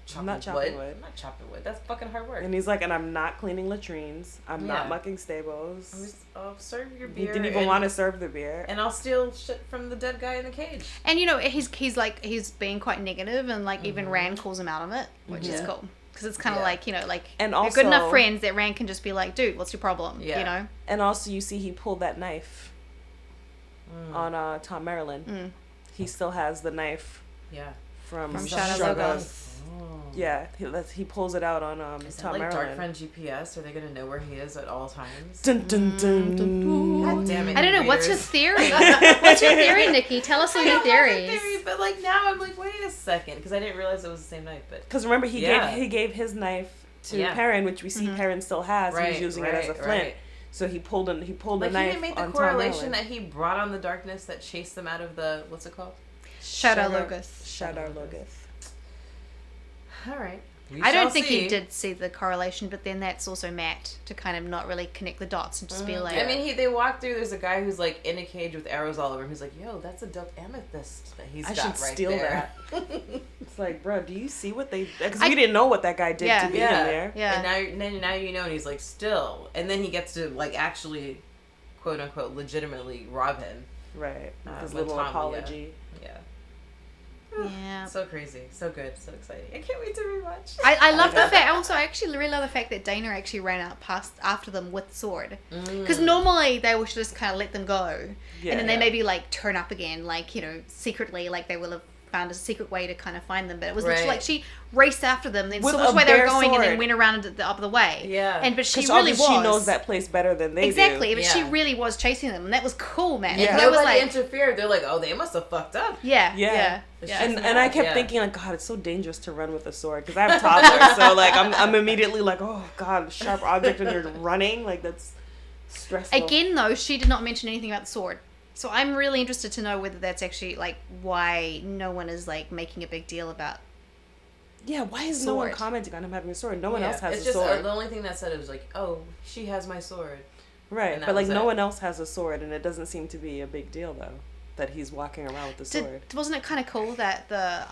Speaker 2: chopping wood. I'm not chopping wood. That's fucking hard work.
Speaker 1: And he's like, and I'm not cleaning latrines. I'm
Speaker 2: Yeah.
Speaker 1: not mucking stables.
Speaker 2: I'll serve your
Speaker 1: He
Speaker 2: beer.
Speaker 1: didn't even want to serve the beer.
Speaker 2: And I'll steal shit from the dead guy in the cage.
Speaker 3: And you know, he's being quite negative, and like even Rand calls him out on it, which is
Speaker 2: Yeah.
Speaker 3: cool. Because it's kind of
Speaker 2: Yeah.
Speaker 3: like, you know, like
Speaker 1: And
Speaker 3: they're good enough
Speaker 1: also-
Speaker 3: friends that Rand can just be like, dude, what's your problem?
Speaker 2: Yeah.
Speaker 3: You know?
Speaker 1: And also, you see, he pulled that knife on Tom Merrilin.
Speaker 3: Mm.
Speaker 1: He still has the knife
Speaker 2: Yeah.
Speaker 1: from
Speaker 3: Shadow
Speaker 1: Shoggoth.
Speaker 3: Logos.
Speaker 2: Oh.
Speaker 1: Yeah, he pulls it out on
Speaker 2: Is that
Speaker 1: Tom
Speaker 2: like
Speaker 1: Merrilin.
Speaker 2: Dark Friend GPS? Are they gonna know where he is at all times?
Speaker 1: Dun, dun, dun.
Speaker 2: God damn it!
Speaker 3: I don't know.
Speaker 2: you
Speaker 3: What's your
Speaker 2: readers.
Speaker 3: theory? What's your theory, Nikki? Tell us all
Speaker 2: I
Speaker 3: your
Speaker 2: don't have a
Speaker 3: theories.
Speaker 2: theory, but like now I'm like, wait a second, because I didn't realize it was the same knife. But
Speaker 1: Because remember,
Speaker 2: Yeah.
Speaker 1: he gave his knife to
Speaker 2: Yeah.
Speaker 1: Perrin, which we see Perrin still has.
Speaker 2: Right,
Speaker 1: He's using it as a
Speaker 2: right,
Speaker 1: flint.
Speaker 2: right.
Speaker 1: So he pulled a
Speaker 2: like
Speaker 1: knife
Speaker 2: he didn't make the
Speaker 1: on
Speaker 2: correlation
Speaker 1: Tom
Speaker 2: that he brought on the darkness that chased them out of the what's it called?
Speaker 3: Shadow Logos.
Speaker 1: Shadow Logos.
Speaker 2: All right.
Speaker 3: I don't think he did see the correlation, but then that's also Matt to kind of not really connect the dots and just be like,
Speaker 2: I mean, they walk through. There's a guy who's like in a cage with arrows all over him. He's like, "Yo, that's a dope amethyst that he's
Speaker 1: I
Speaker 2: got
Speaker 1: should
Speaker 2: right
Speaker 1: steal
Speaker 2: there."
Speaker 1: that. It's like, bro, do you see what they? Because we didn't know what that guy did
Speaker 3: Yeah.
Speaker 1: to be
Speaker 2: Yeah.
Speaker 1: in there.
Speaker 3: yeah.
Speaker 2: And now you know, and he's like, still. And then he gets to like actually, quote unquote, legitimately rob him.
Speaker 1: Right. With his
Speaker 2: when
Speaker 1: little
Speaker 2: Tom-
Speaker 1: apology.
Speaker 2: Yeah.
Speaker 3: Yeah.
Speaker 2: So crazy, so good, so exciting. I can't wait to rewatch.
Speaker 3: I love the fact. Also, I actually really love the fact that Dana actually ran out past after them with sword. Because normally they would just kind of let them go,
Speaker 1: Yeah.
Speaker 3: and then they maybe like turn up again, like, you know, secretly, like they will have found a secret way to kind of find them. But it was literally
Speaker 2: Right.
Speaker 3: like she raced after them, then
Speaker 1: With
Speaker 3: saw which
Speaker 1: a
Speaker 3: way they were
Speaker 1: bare
Speaker 3: going, and then
Speaker 1: sword.
Speaker 3: went around the other way.
Speaker 2: Yeah.
Speaker 3: But she
Speaker 1: Because
Speaker 3: really was.
Speaker 1: she knows that place better than they
Speaker 3: exactly,
Speaker 1: do.
Speaker 3: but she
Speaker 2: Yeah.
Speaker 3: really was chasing them, and that was cool, man.
Speaker 1: Yeah.
Speaker 3: Yeah.
Speaker 2: If
Speaker 3: It was
Speaker 2: nobody
Speaker 3: like,
Speaker 2: interfered, they're like, oh, they must have fucked up.
Speaker 3: yeah,
Speaker 1: Yeah.
Speaker 3: yeah,
Speaker 2: It's
Speaker 3: yeah.
Speaker 2: just-
Speaker 1: And I kept
Speaker 2: Yeah.
Speaker 1: thinking like, God, it's so dangerous to run with a sword because I have toddlers. So like I'm immediately like, oh God, sharp object when you're running, like that's stressful.
Speaker 3: Again, though, she did not mention anything about the sword. So I'm really interested to know whether that's actually, like, why no one is, like, making a big deal about...
Speaker 1: Yeah, why is no one
Speaker 3: Sword.
Speaker 1: commenting on him having a sword? No one
Speaker 2: Yeah.
Speaker 1: else has
Speaker 2: it's
Speaker 1: a
Speaker 2: just,
Speaker 1: sword.
Speaker 2: the only thing that said it was like, oh, she has my sword.
Speaker 1: Right,
Speaker 2: and that
Speaker 1: but like
Speaker 2: was
Speaker 1: no
Speaker 2: it.
Speaker 1: one else has a sword, and it doesn't seem to be a big deal though that he's walking around with the sword.
Speaker 3: Wasn't it kind of cool that the,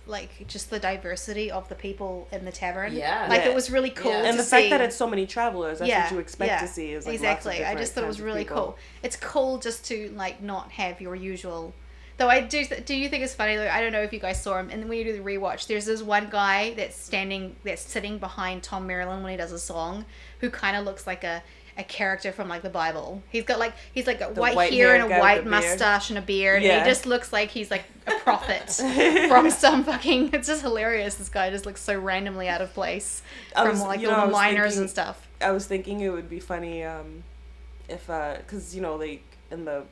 Speaker 3: like, just the diversity of the people in the tavern?
Speaker 2: Yeah.
Speaker 3: Like,
Speaker 1: Yeah.
Speaker 3: it was really cool
Speaker 2: Yeah.
Speaker 3: to
Speaker 1: And the
Speaker 3: see.
Speaker 1: fact that it's so many travelers, that's what you expect to see. Is like
Speaker 3: exactly.
Speaker 1: Lots of
Speaker 3: I just thought it was
Speaker 1: kinds of
Speaker 3: really
Speaker 1: people.
Speaker 3: cool. It's cool just to, like, not have your usual... Though I do you think it's funny, though? I don't know if you guys saw him, and when you do the rewatch, there's this one guy that's sitting behind Tom Merrilin when he does a song, who kind of looks like a character from, like, the Bible. He's got
Speaker 1: The
Speaker 3: white hair
Speaker 1: white-haired
Speaker 3: and a
Speaker 1: guy with
Speaker 3: white
Speaker 1: the beard.
Speaker 3: mustache and a beard,
Speaker 1: Yeah.
Speaker 3: and he just looks like he's like a prophet from some fucking... It's just hilarious. This guy just looks so randomly out of place
Speaker 1: I
Speaker 3: from
Speaker 1: was-
Speaker 3: like
Speaker 1: you know,
Speaker 3: all
Speaker 1: I
Speaker 3: the
Speaker 1: was
Speaker 3: miners
Speaker 1: thinking-
Speaker 3: and stuff.
Speaker 1: I was thinking it would be funny if because you know like in the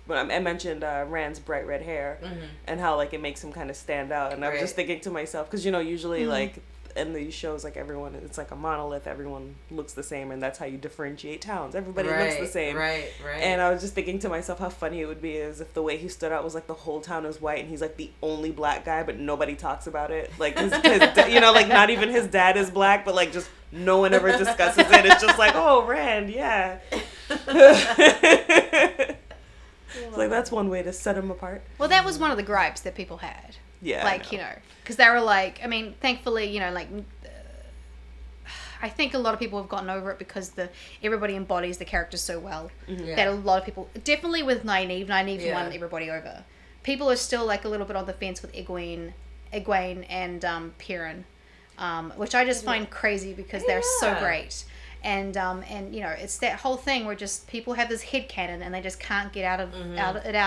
Speaker 1: when I mentioned Rand's bright red hair and how like it makes him kind of stand out, and I was just thinking to myself because you know usually like in these shows like everyone it's like a monolith, everyone looks the same, and that's how you differentiate towns. Everybody looks the same.
Speaker 2: Right.
Speaker 1: And I was just thinking to myself how funny it would be is if the way he stood out was like the whole town is white and he's like the only black guy, but nobody talks about it. Like his you know, like not even his dad is black, but like just no one ever discusses it. It's just like, oh, Rand, yeah. It's like that's one way to set him apart.
Speaker 3: Well, that was one of the gripes that people had.
Speaker 1: Yeah.
Speaker 3: Like, you know, because they were like, I mean, thankfully, you know, like, I think a lot of people have gotten over it because everybody embodies the characters so well
Speaker 2: Yeah.
Speaker 3: that a lot of people, definitely with Nynaeve
Speaker 2: Yeah.
Speaker 3: won everybody over. People are still like a little bit on the fence with Egwene and Perrin, which I just find crazy because they're so
Speaker 2: Yeah.
Speaker 3: great. And you know, it's that whole thing where just people have this headcanon and they just can't get out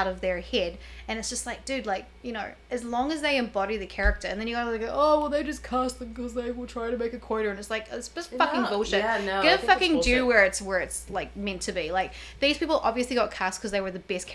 Speaker 3: of their head, and it's just like, dude, like, you know, as long as they embody the character, and then you gotta go, oh well, they just cast them because they were trying to make a quota, and it's like, it's just fucking bullshit.
Speaker 2: Yeah, no, I
Speaker 3: Give
Speaker 2: think
Speaker 3: fucking
Speaker 2: it's
Speaker 3: due
Speaker 2: bullshit.
Speaker 3: where it's like meant to be. Like, these people obviously got cast because they were the best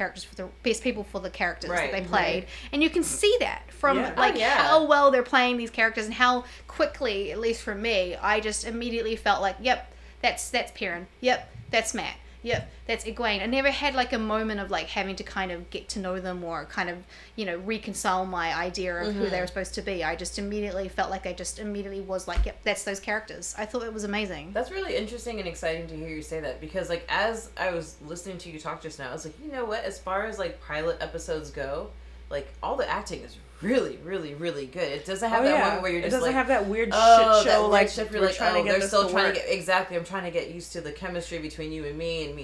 Speaker 3: people for the characters
Speaker 2: Right,
Speaker 3: that they played,
Speaker 2: right.
Speaker 3: and you can see that from
Speaker 1: Yeah.
Speaker 3: like
Speaker 2: Oh, yeah.
Speaker 3: how well they're playing these characters and how quickly, at least for me, I just immediately felt like, yep, that's Perrin. Yep, that's Matt. Yep, that's Egwene. I never had like a moment of like having to kind of get to know them or kind of, you know, reconcile my idea of who they were supposed to be. I just immediately felt like I just immediately was like, yep, that's those characters. I thought it was amazing.
Speaker 2: That's really interesting and exciting to hear you say that, because like as I was listening to you talk just now, I was like, you know what, as far as like pilot episodes go, like all the acting is really, really, really good. It doesn't have that one where you're just like,
Speaker 1: it doesn't have that weird
Speaker 2: oh,
Speaker 1: shit show
Speaker 2: that
Speaker 1: like
Speaker 2: shit, you're
Speaker 1: we're
Speaker 2: like,
Speaker 1: trying to get
Speaker 2: they're
Speaker 1: this
Speaker 2: still
Speaker 1: to
Speaker 2: trying
Speaker 1: work.
Speaker 2: to get, exactly, I'm trying to get used to the chemistry between you and me and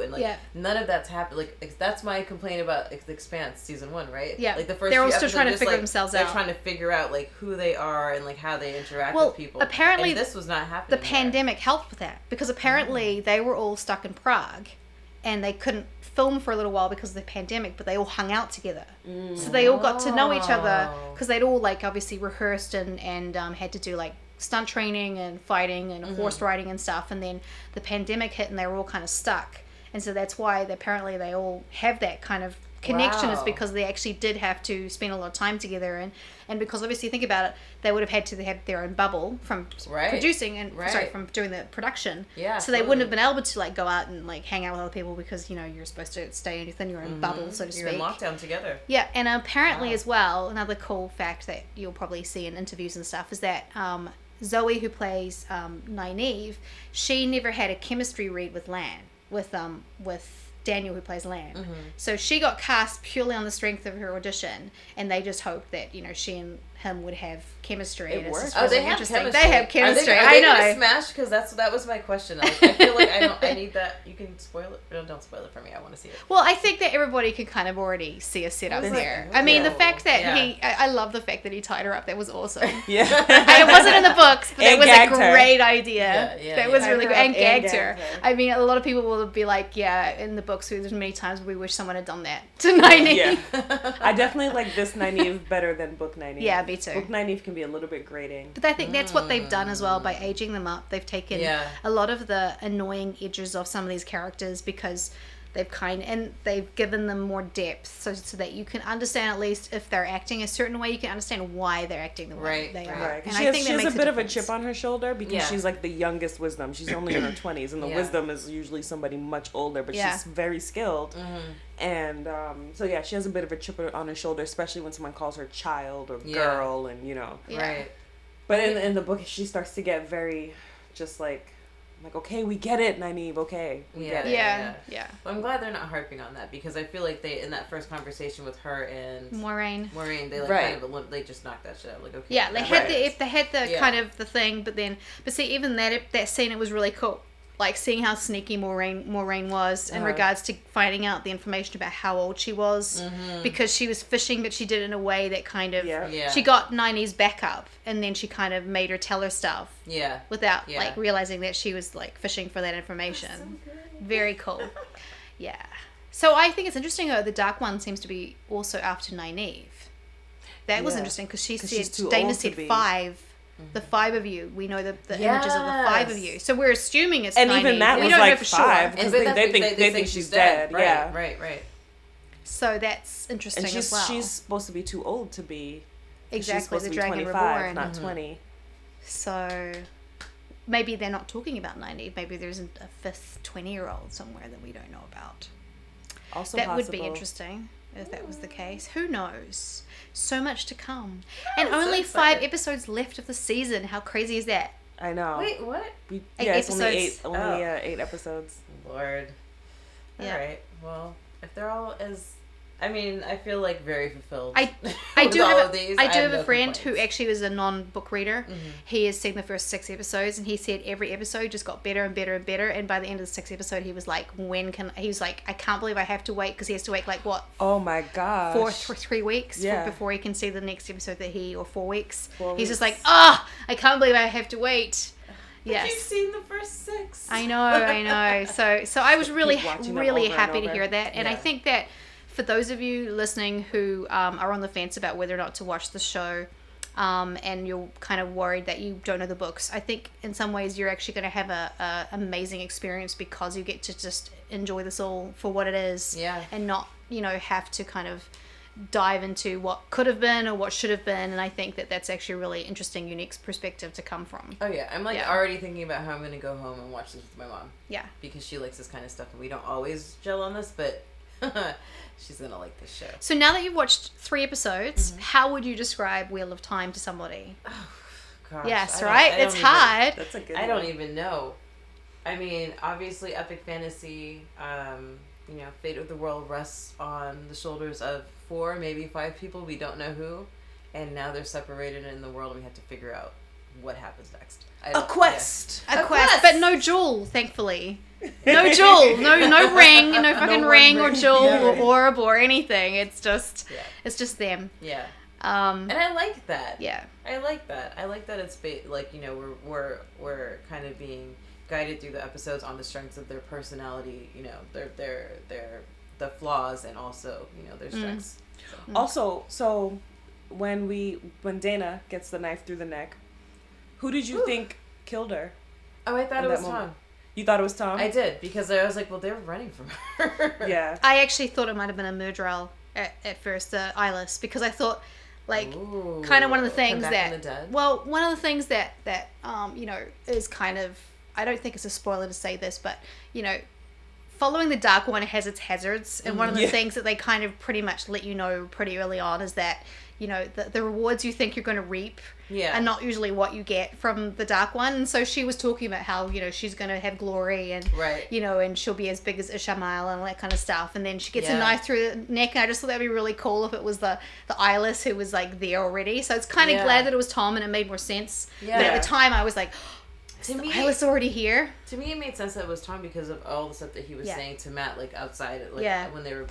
Speaker 2: and like
Speaker 3: Yeah.
Speaker 2: none of that's happened. Like that's my complaint about The Expanse season 1, right?
Speaker 3: Yeah.
Speaker 2: Like the first
Speaker 3: They're all
Speaker 2: few
Speaker 3: still trying to
Speaker 2: episodes,
Speaker 3: figure
Speaker 2: like,
Speaker 3: themselves
Speaker 2: they're
Speaker 3: out.
Speaker 2: trying to figure out like who they are and like how they interact
Speaker 3: Well,
Speaker 2: with people.
Speaker 3: apparently
Speaker 2: and this was not
Speaker 3: The
Speaker 2: happening.
Speaker 3: pandemic helped with that because apparently they were all stuck in Prague and they couldn't film for a little while because of the pandemic, but they all hung out together. So they all got to know each other because they'd all like obviously rehearsed and had to do like stunt training and fighting and horse riding and stuff. And then the pandemic hit and they were all kind of stuck. And so that's why apparently they all have that kind of connection, is
Speaker 2: Wow.
Speaker 3: because they actually did have to spend a lot of time together, and because obviously think about it, they would have had to have their own bubble from
Speaker 2: Right.
Speaker 3: producing and
Speaker 2: Right.
Speaker 3: from doing the production.
Speaker 2: Yeah,
Speaker 3: So they wouldn't have
Speaker 2: totally.
Speaker 3: been able to like go out and like hang out with other people because, you know, you're supposed to stay within your own bubble, so to speak.
Speaker 2: You're in lockdown together.
Speaker 3: Yeah, and apparently
Speaker 2: Wow.
Speaker 3: as well, another cool fact that you'll probably see in interviews and stuff is that Zoe, who plays Nynaeve, she never had a chemistry read with with Daniel, who plays Lan. So she got cast purely on the strength of her audition, and they just hoped that, you know, she and him would have chemistry.
Speaker 1: It
Speaker 3: and it's
Speaker 1: worked.
Speaker 3: just
Speaker 2: Oh,
Speaker 3: really
Speaker 2: they have
Speaker 3: interesting.
Speaker 2: chemistry.
Speaker 3: They have chemistry.
Speaker 2: Are
Speaker 3: I
Speaker 2: they
Speaker 3: know.
Speaker 2: gonna smash? Because that was my question. Like, I feel like I need that. You can spoil it. Don't spoil it for me. I want to see it.
Speaker 3: Well, I think that everybody can kind of already see a setup
Speaker 2: I was like,
Speaker 3: there. I mean, the
Speaker 2: oh,
Speaker 3: fact that
Speaker 2: yeah.
Speaker 3: I love the fact that he tied her up. That was awesome.
Speaker 1: Yeah.
Speaker 3: And it wasn't in the books, but it
Speaker 1: And
Speaker 3: was a
Speaker 1: gagged her.
Speaker 3: great idea.
Speaker 2: Yeah, yeah,
Speaker 3: that
Speaker 2: yeah.
Speaker 3: was
Speaker 1: Tied
Speaker 3: really
Speaker 1: her
Speaker 3: good.
Speaker 1: up
Speaker 3: And
Speaker 1: and
Speaker 3: gagged her.
Speaker 1: gagged her.
Speaker 3: I mean, a lot of people will be like, yeah, in the books, there's many times we wish someone had done that to Nynaeve.
Speaker 1: Yeah. I definitely like this Nynaeve better than book Nynaeve.
Speaker 3: Yeah, me too.
Speaker 1: Book Nynaeve can be a little bit grating.
Speaker 3: But I think that's what they've done as well by aging them up. They've taken
Speaker 2: Yeah.
Speaker 3: a lot of the annoying edges off some of these characters because they've given them more depth, so that you can understand, at least if they're acting a certain way, you can understand why they're acting the way
Speaker 2: Right,
Speaker 3: they
Speaker 2: right.
Speaker 3: are.
Speaker 1: Right.
Speaker 3: And
Speaker 1: She
Speaker 3: I
Speaker 1: has,
Speaker 3: think
Speaker 1: she
Speaker 3: that
Speaker 1: has
Speaker 3: makes
Speaker 1: a bit of a
Speaker 3: difference.
Speaker 1: chip on her shoulder because
Speaker 2: Yeah.
Speaker 1: she's like the youngest wisdom. She's only in her 20s, and the
Speaker 2: Yeah.
Speaker 1: wisdom is usually somebody much older, but
Speaker 3: Yeah.
Speaker 1: she's very skilled. And so yeah, she has a bit of a chip on her shoulder, especially when someone calls her child or
Speaker 2: Yeah.
Speaker 1: girl, and you know.
Speaker 3: Yeah.
Speaker 2: Right.
Speaker 1: But in the book, she starts to get very, just like, okay, we get it, Nynaeve. Okay, we get it.
Speaker 3: Yeah.
Speaker 2: Well, I'm glad they're not harping on that, because I feel like they, in that first conversation with her and
Speaker 3: Moraine.
Speaker 2: Maureen, they like
Speaker 1: Right.
Speaker 2: kind of they just knocked that shit out. Like, okay.
Speaker 3: Yeah, they
Speaker 2: that
Speaker 3: had
Speaker 1: Right.
Speaker 3: the if they had the
Speaker 2: Yeah.
Speaker 3: kind of the thing, but see, even that scene, it was really cool. Like seeing how sneaky Maureen was in regards to finding out the information about how old she was, because she was fishing, but she did it in a way that kind of
Speaker 1: Yeah.
Speaker 3: she got Nynaeve's back up, and then she kind of made her tell her stuff
Speaker 2: Yeah.
Speaker 3: without
Speaker 2: Yeah.
Speaker 3: like realizing that she was like fishing for that information. Very cool. Yeah. So I think it's interesting though. The Dark One seems to be also after Nynaeve. That was
Speaker 1: Yeah.
Speaker 3: interesting because she
Speaker 1: 'Cause
Speaker 3: said
Speaker 1: she's too
Speaker 3: Dana
Speaker 1: old to
Speaker 3: said
Speaker 1: be.
Speaker 3: 5. The 5 of you. We know the images of the 5 of
Speaker 2: Yes.
Speaker 3: you. So we're assuming it's
Speaker 1: And
Speaker 3: Nynaeve.
Speaker 1: even that
Speaker 3: we
Speaker 1: was
Speaker 3: don't know
Speaker 1: like
Speaker 3: for
Speaker 1: 5
Speaker 3: sure.
Speaker 1: because
Speaker 2: but
Speaker 1: they
Speaker 2: that's-
Speaker 1: think she's dead.
Speaker 2: Right,
Speaker 1: Yeah.
Speaker 2: Right.
Speaker 3: So that's interesting
Speaker 1: And
Speaker 3: as well.
Speaker 1: she's supposed to be too old to be. She's
Speaker 3: exactly
Speaker 1: supposed
Speaker 3: the
Speaker 1: to be
Speaker 3: Dragon
Speaker 1: 25,
Speaker 3: Reborn.
Speaker 1: not 20.
Speaker 3: So maybe they're not talking about Nynaeve. Maybe there's a 5th 20-year-old somewhere that we don't know about.
Speaker 1: Also
Speaker 3: That
Speaker 1: possible.
Speaker 3: would be interesting if that was the case. Who knows? So much to come. And
Speaker 2: so
Speaker 3: only 5
Speaker 2: excited.
Speaker 3: episodes left of the season. How crazy is that?
Speaker 1: I know.
Speaker 2: Wait, what?
Speaker 3: Eight
Speaker 1: It's only
Speaker 3: episodes.
Speaker 1: 8. Only 8 episodes.
Speaker 2: Lord.
Speaker 3: Yeah.
Speaker 2: All right. Well, if they're all as I mean, I feel like very fulfilled.
Speaker 3: I do have a friend who actually was a non-book reader. He has seen the first 6 episodes, and he said every episode just got better and better and better. And by the end of the 6th episode, he was like, I can't believe I have to wait, because he has to wait like what?
Speaker 1: Oh my gosh.
Speaker 3: 3 weeks
Speaker 1: Yeah.
Speaker 3: before he can see the next episode or 4 weeks.
Speaker 1: 4
Speaker 3: He's just
Speaker 1: weeks.
Speaker 3: like, I can't believe I have to wait.
Speaker 2: Yes. You've seen the first 6.
Speaker 3: I know. So I was really
Speaker 1: watching them
Speaker 3: really
Speaker 1: over and
Speaker 3: happy to
Speaker 1: over.
Speaker 3: hear that, and I
Speaker 2: Yeah.
Speaker 3: think that for those of you listening who are on the fence about whether or not to watch the show, and you're kind of worried that you don't know the books, I think in some ways you're actually going to have a amazing experience, because you get to just enjoy this all for what it is, and not have to kind of dive into what could have been or what should have been. And I think that that's actually a really interesting, unique perspective to come from.
Speaker 2: Oh yeah, I'm already thinking about how I'm going to go home and watch this with my mom.
Speaker 3: Yeah,
Speaker 2: because she likes this kind of stuff, and we don't always gel on this, but she's gonna like this show.
Speaker 3: So now that you've watched 3 episodes, how would you describe Wheel of Time to somebody?
Speaker 2: Oh, gosh.
Speaker 3: Yes, right? It's hard.
Speaker 1: That's a good
Speaker 2: I don't even know. I mean, obviously, epic fantasy, fate of the world rests on the shoulders of 4, maybe 5 people. We don't know who. And now they're separated in the world, and we have to figure out what happens next.
Speaker 1: A quest.
Speaker 3: A quest, but no jewel, thankfully. No jewel, no ring, no fucking ring or jewel or orb or anything. It's just them.
Speaker 2: Yeah.
Speaker 3: And
Speaker 2: I like that.
Speaker 3: Yeah.
Speaker 2: I like that. I like that it's we're kind of being guided through the episodes on the strengths of their personality, their the flaws, and also, their strengths.
Speaker 1: Also, so when Dana gets the knife through the neck, who did you think killed her?
Speaker 2: Oh, I thought it was Tom.
Speaker 1: You thought it was Tom?
Speaker 2: I did, because I was like, well, they're running from her.
Speaker 1: Yeah.
Speaker 3: I actually thought it might have been a Myrddraal at first, Eyeless, because I thought, kind of one of the things one of the things that is kind of, I don't think it's a spoiler to say this, but, following the Dark One has its hazards, and one of the things that they kind of pretty much let you know pretty early on is that, the rewards you think you're going to reap are not usually what you get from the Dark One. And so she was talking about how, she's going to have glory, and, and she'll be as big as Ishamael and all that kind of stuff. And then she gets a knife through the neck, and I just thought that'd be really cool if it was the Eyeless who was, there already. So it's kind of glad that it was Tom, and it made more sense. Yeah. But at the time, I was like, Eyeless already here?
Speaker 2: To me, it made sense that it was Tom because of all the stuff that he was saying to Matt, outside, when they were,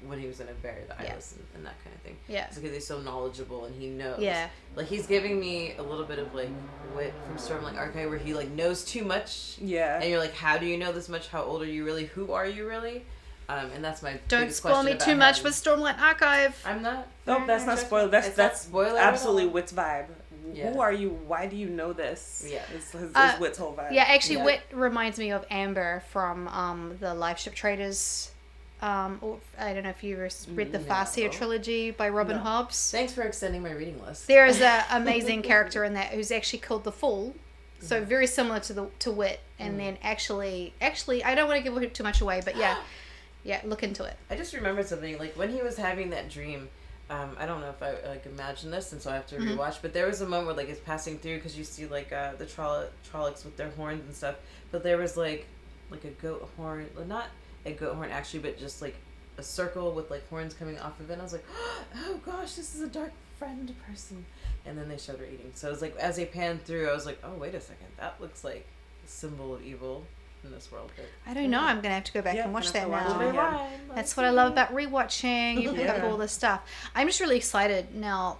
Speaker 2: when he was going to bury the Eyeless and that kind of thing. Yeah. It's because he's so knowledgeable, and he knows. Yeah. He's giving me a little bit of, Wit from Stormlight Archive, where he, knows too much. Yeah. And you're like, how do you know this much? How old are you really? Who are you really? And that's my
Speaker 3: Don't spoil me too much with Stormlight Archive.
Speaker 2: I'm not.
Speaker 1: No, that's not spoiler. That's
Speaker 2: spoiler
Speaker 1: absolutely Wit's vibe. Yeah. Who are you? Why do you know this? Yeah. Is Wit's whole vibe.
Speaker 3: Yeah, actually, Wit reminds me of Amber from the Live Ship Traders. I don't know if you read the Farseer trilogy by Robin Hobbs.
Speaker 2: Thanks for extending my reading list.
Speaker 3: There is an amazing character in that who's actually called the Fool. So very similar to Wit. And then actually, I don't want to give too much away, but yeah, look into it.
Speaker 2: I just remembered something. When he was having that dream, I don't know if I imagine this, and so I have to rewatch. But there was a moment where it's passing through, because you see the Trollocs with their horns and stuff. But there was like a goat horn, not a goat horn actually, but just a circle with horns coming off of it. And I was like, oh gosh, this is a dark friend person. And then they showed her eating. So it was as they panned through, I was like, oh wait a second, that looks like a symbol of evil in this world. But
Speaker 3: I don't know. I'm gonna have to go back and watch that now. That's what I love about rewatching. You pick up all this stuff. I'm just really excited now,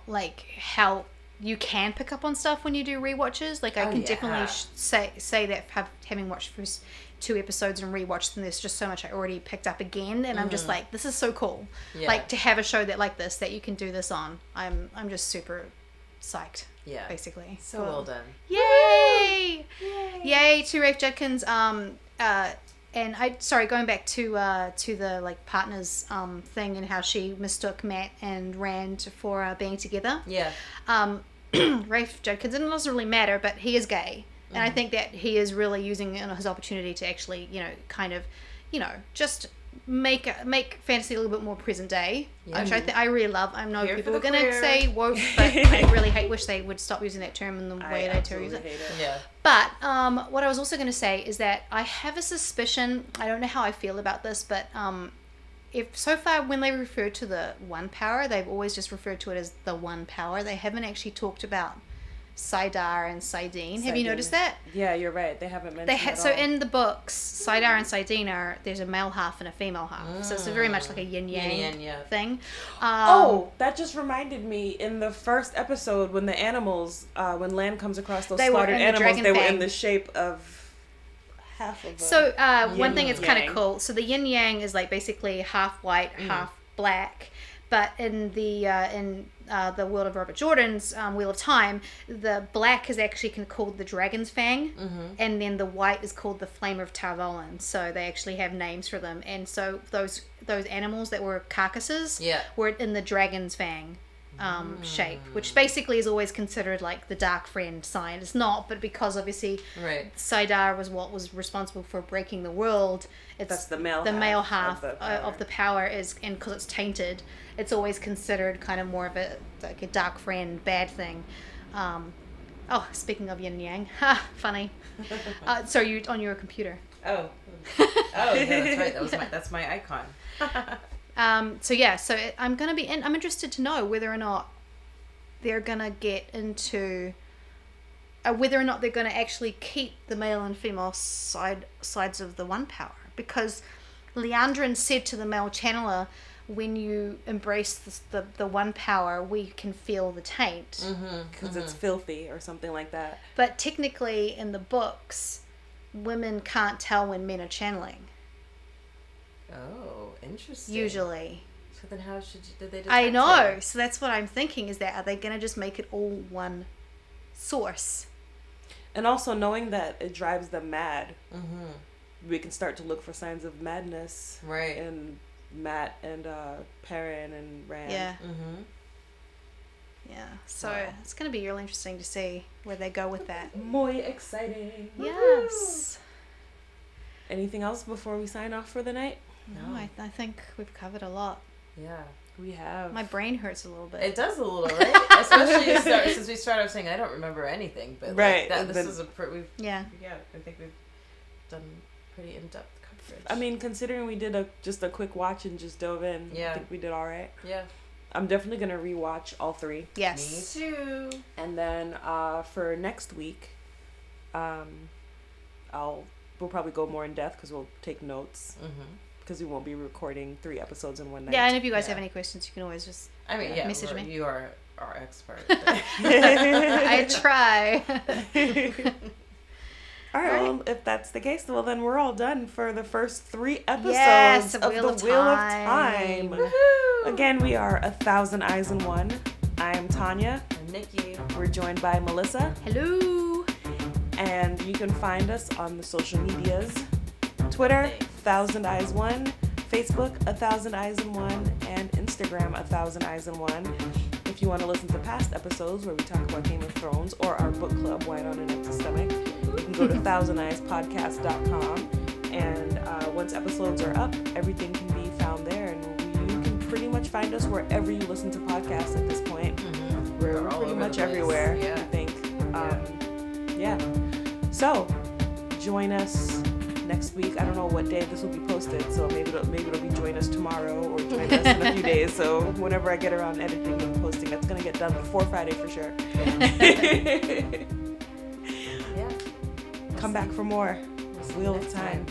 Speaker 3: how you can pick up on stuff when you do rewatches. I can definitely say that having watched first 2 episodes and rewatched them, there's just so much I already picked up again, and I'm just this is so cool. Yeah. To have a show that that you can do this on. I'm just super psyched. Yeah. Basically.
Speaker 2: So well done.
Speaker 3: Yay! Yay to Rafe Judkins. And going back to the partners thing, and how she mistook Matt and Rand for being together. Yeah. Rafe Judkins, and it doesn't really matter, but he is gay. And I think that he is really using his opportunity to actually, just make fantasy a little bit more present day, which I really love. I know people are going to say woke, but I really wish they would stop using that term in the way they use it. Yeah. But what I was also going to say is that I have a suspicion, I don't know how I feel about this, but if so far when they refer to the one power, they've always just referred to it as the one power. They haven't actually talked about Sidar and Sidene. Have you noticed that?
Speaker 1: Yeah, you're right. They haven't mentioned it
Speaker 3: So in the books, Sidar and Sidene there's a male half and a female half. So it's very much like a yin-yang thing.
Speaker 1: That just reminded me, in the first episode when the animals, when Lan comes across those slaughtered animals, they were in the shape of half of
Speaker 3: So one thing that's kind of cool. So the yin-yang is like basically half white, half black. But in the world of Robert Jordan's Wheel of Time, the black is actually called the Dragon's Fang, and then the white is called the Flame of Tarvalin. So they actually have names for them. And so those animals that were carcasses were in the Dragon's Fang shape, which basically is always considered like the dark friend sign. It's not, but because obviously Sidar was what was responsible for breaking the world.
Speaker 1: That's the male
Speaker 3: half of the power is, and because it's tainted, it's always considered kind of more of a dark friend, bad thing. Speaking of yin yang, funny. So you on your computer?
Speaker 2: Yeah, that's right. That's my icon.
Speaker 3: I'm interested to know whether or not they're gonna get into whether or not they're gonna actually keep the male and female sides of the one power, because Leandrin said to the male channeler, when you embrace the one power, we can feel the taint
Speaker 1: because it's filthy or something like that.
Speaker 3: But technically in the books, women can't tell when men are channeling.
Speaker 2: Oh, interesting.
Speaker 3: Usually.
Speaker 2: So then how did they detect
Speaker 3: I know.
Speaker 2: it?
Speaker 3: So that's what I'm thinking, is that are they going to just make it all one source?
Speaker 1: And also knowing that it drives them mad, we can start to look for signs of madness.
Speaker 2: Right.
Speaker 1: In Matt and Perrin and Rand.
Speaker 3: Yeah. Yeah. So it's going to be really interesting to see where they go with that.
Speaker 1: Muy exciting.
Speaker 3: Yes.
Speaker 1: Anything else before we sign off for the night?
Speaker 3: No, I think we've covered a lot.
Speaker 2: Yeah,
Speaker 1: we have.
Speaker 3: My brain hurts a little bit.
Speaker 2: It does a little, right? Especially since we started off saying I don't remember anything, but this is I think we've done pretty in-depth coverage.
Speaker 1: I mean, considering we did just a quick watch and just dove in, I think we did all right.
Speaker 2: Yeah.
Speaker 1: I'm definitely gonna rewatch all 3.
Speaker 3: Yes.
Speaker 2: Me too.
Speaker 1: And then for next week, we'll probably go more in depth because we'll take notes. Because we won't be recording 3 episodes in one night.
Speaker 3: Yeah, and if you guys have any questions, you can always just message me.
Speaker 2: You are our expert.
Speaker 3: I try.
Speaker 1: All right, well, if that's the case, well, then we're all done for the first 3 episodes of the Wheel of Time. Woo-hoo! Again, we are 1,000 Eyes in One. I am Tanya.
Speaker 2: I'm Nikki.
Speaker 1: We're joined by Melissa.
Speaker 3: Hello.
Speaker 1: And you can find us on the social medias. Twitter, 1,000 Eyes One. Facebook, 1,000 Eyes in One. And Instagram, 1,000 Eyes in One. If you want to listen to past episodes where we talk about Game of Thrones or our book club, Wine on an Empty Stomach, you can go to 1000eyespodcast.com. And once episodes are up, everything can be found there. And you can pretty much find us wherever you listen to podcasts at this point. We're pretty much everywhere, I think. So, join us next week. I don't know what day this will be posted, so maybe it'll be join us tomorrow or join us in a few days. So whenever I get around editing and posting, that's gonna get done before Friday for sure. Come back for more Wheel of Time.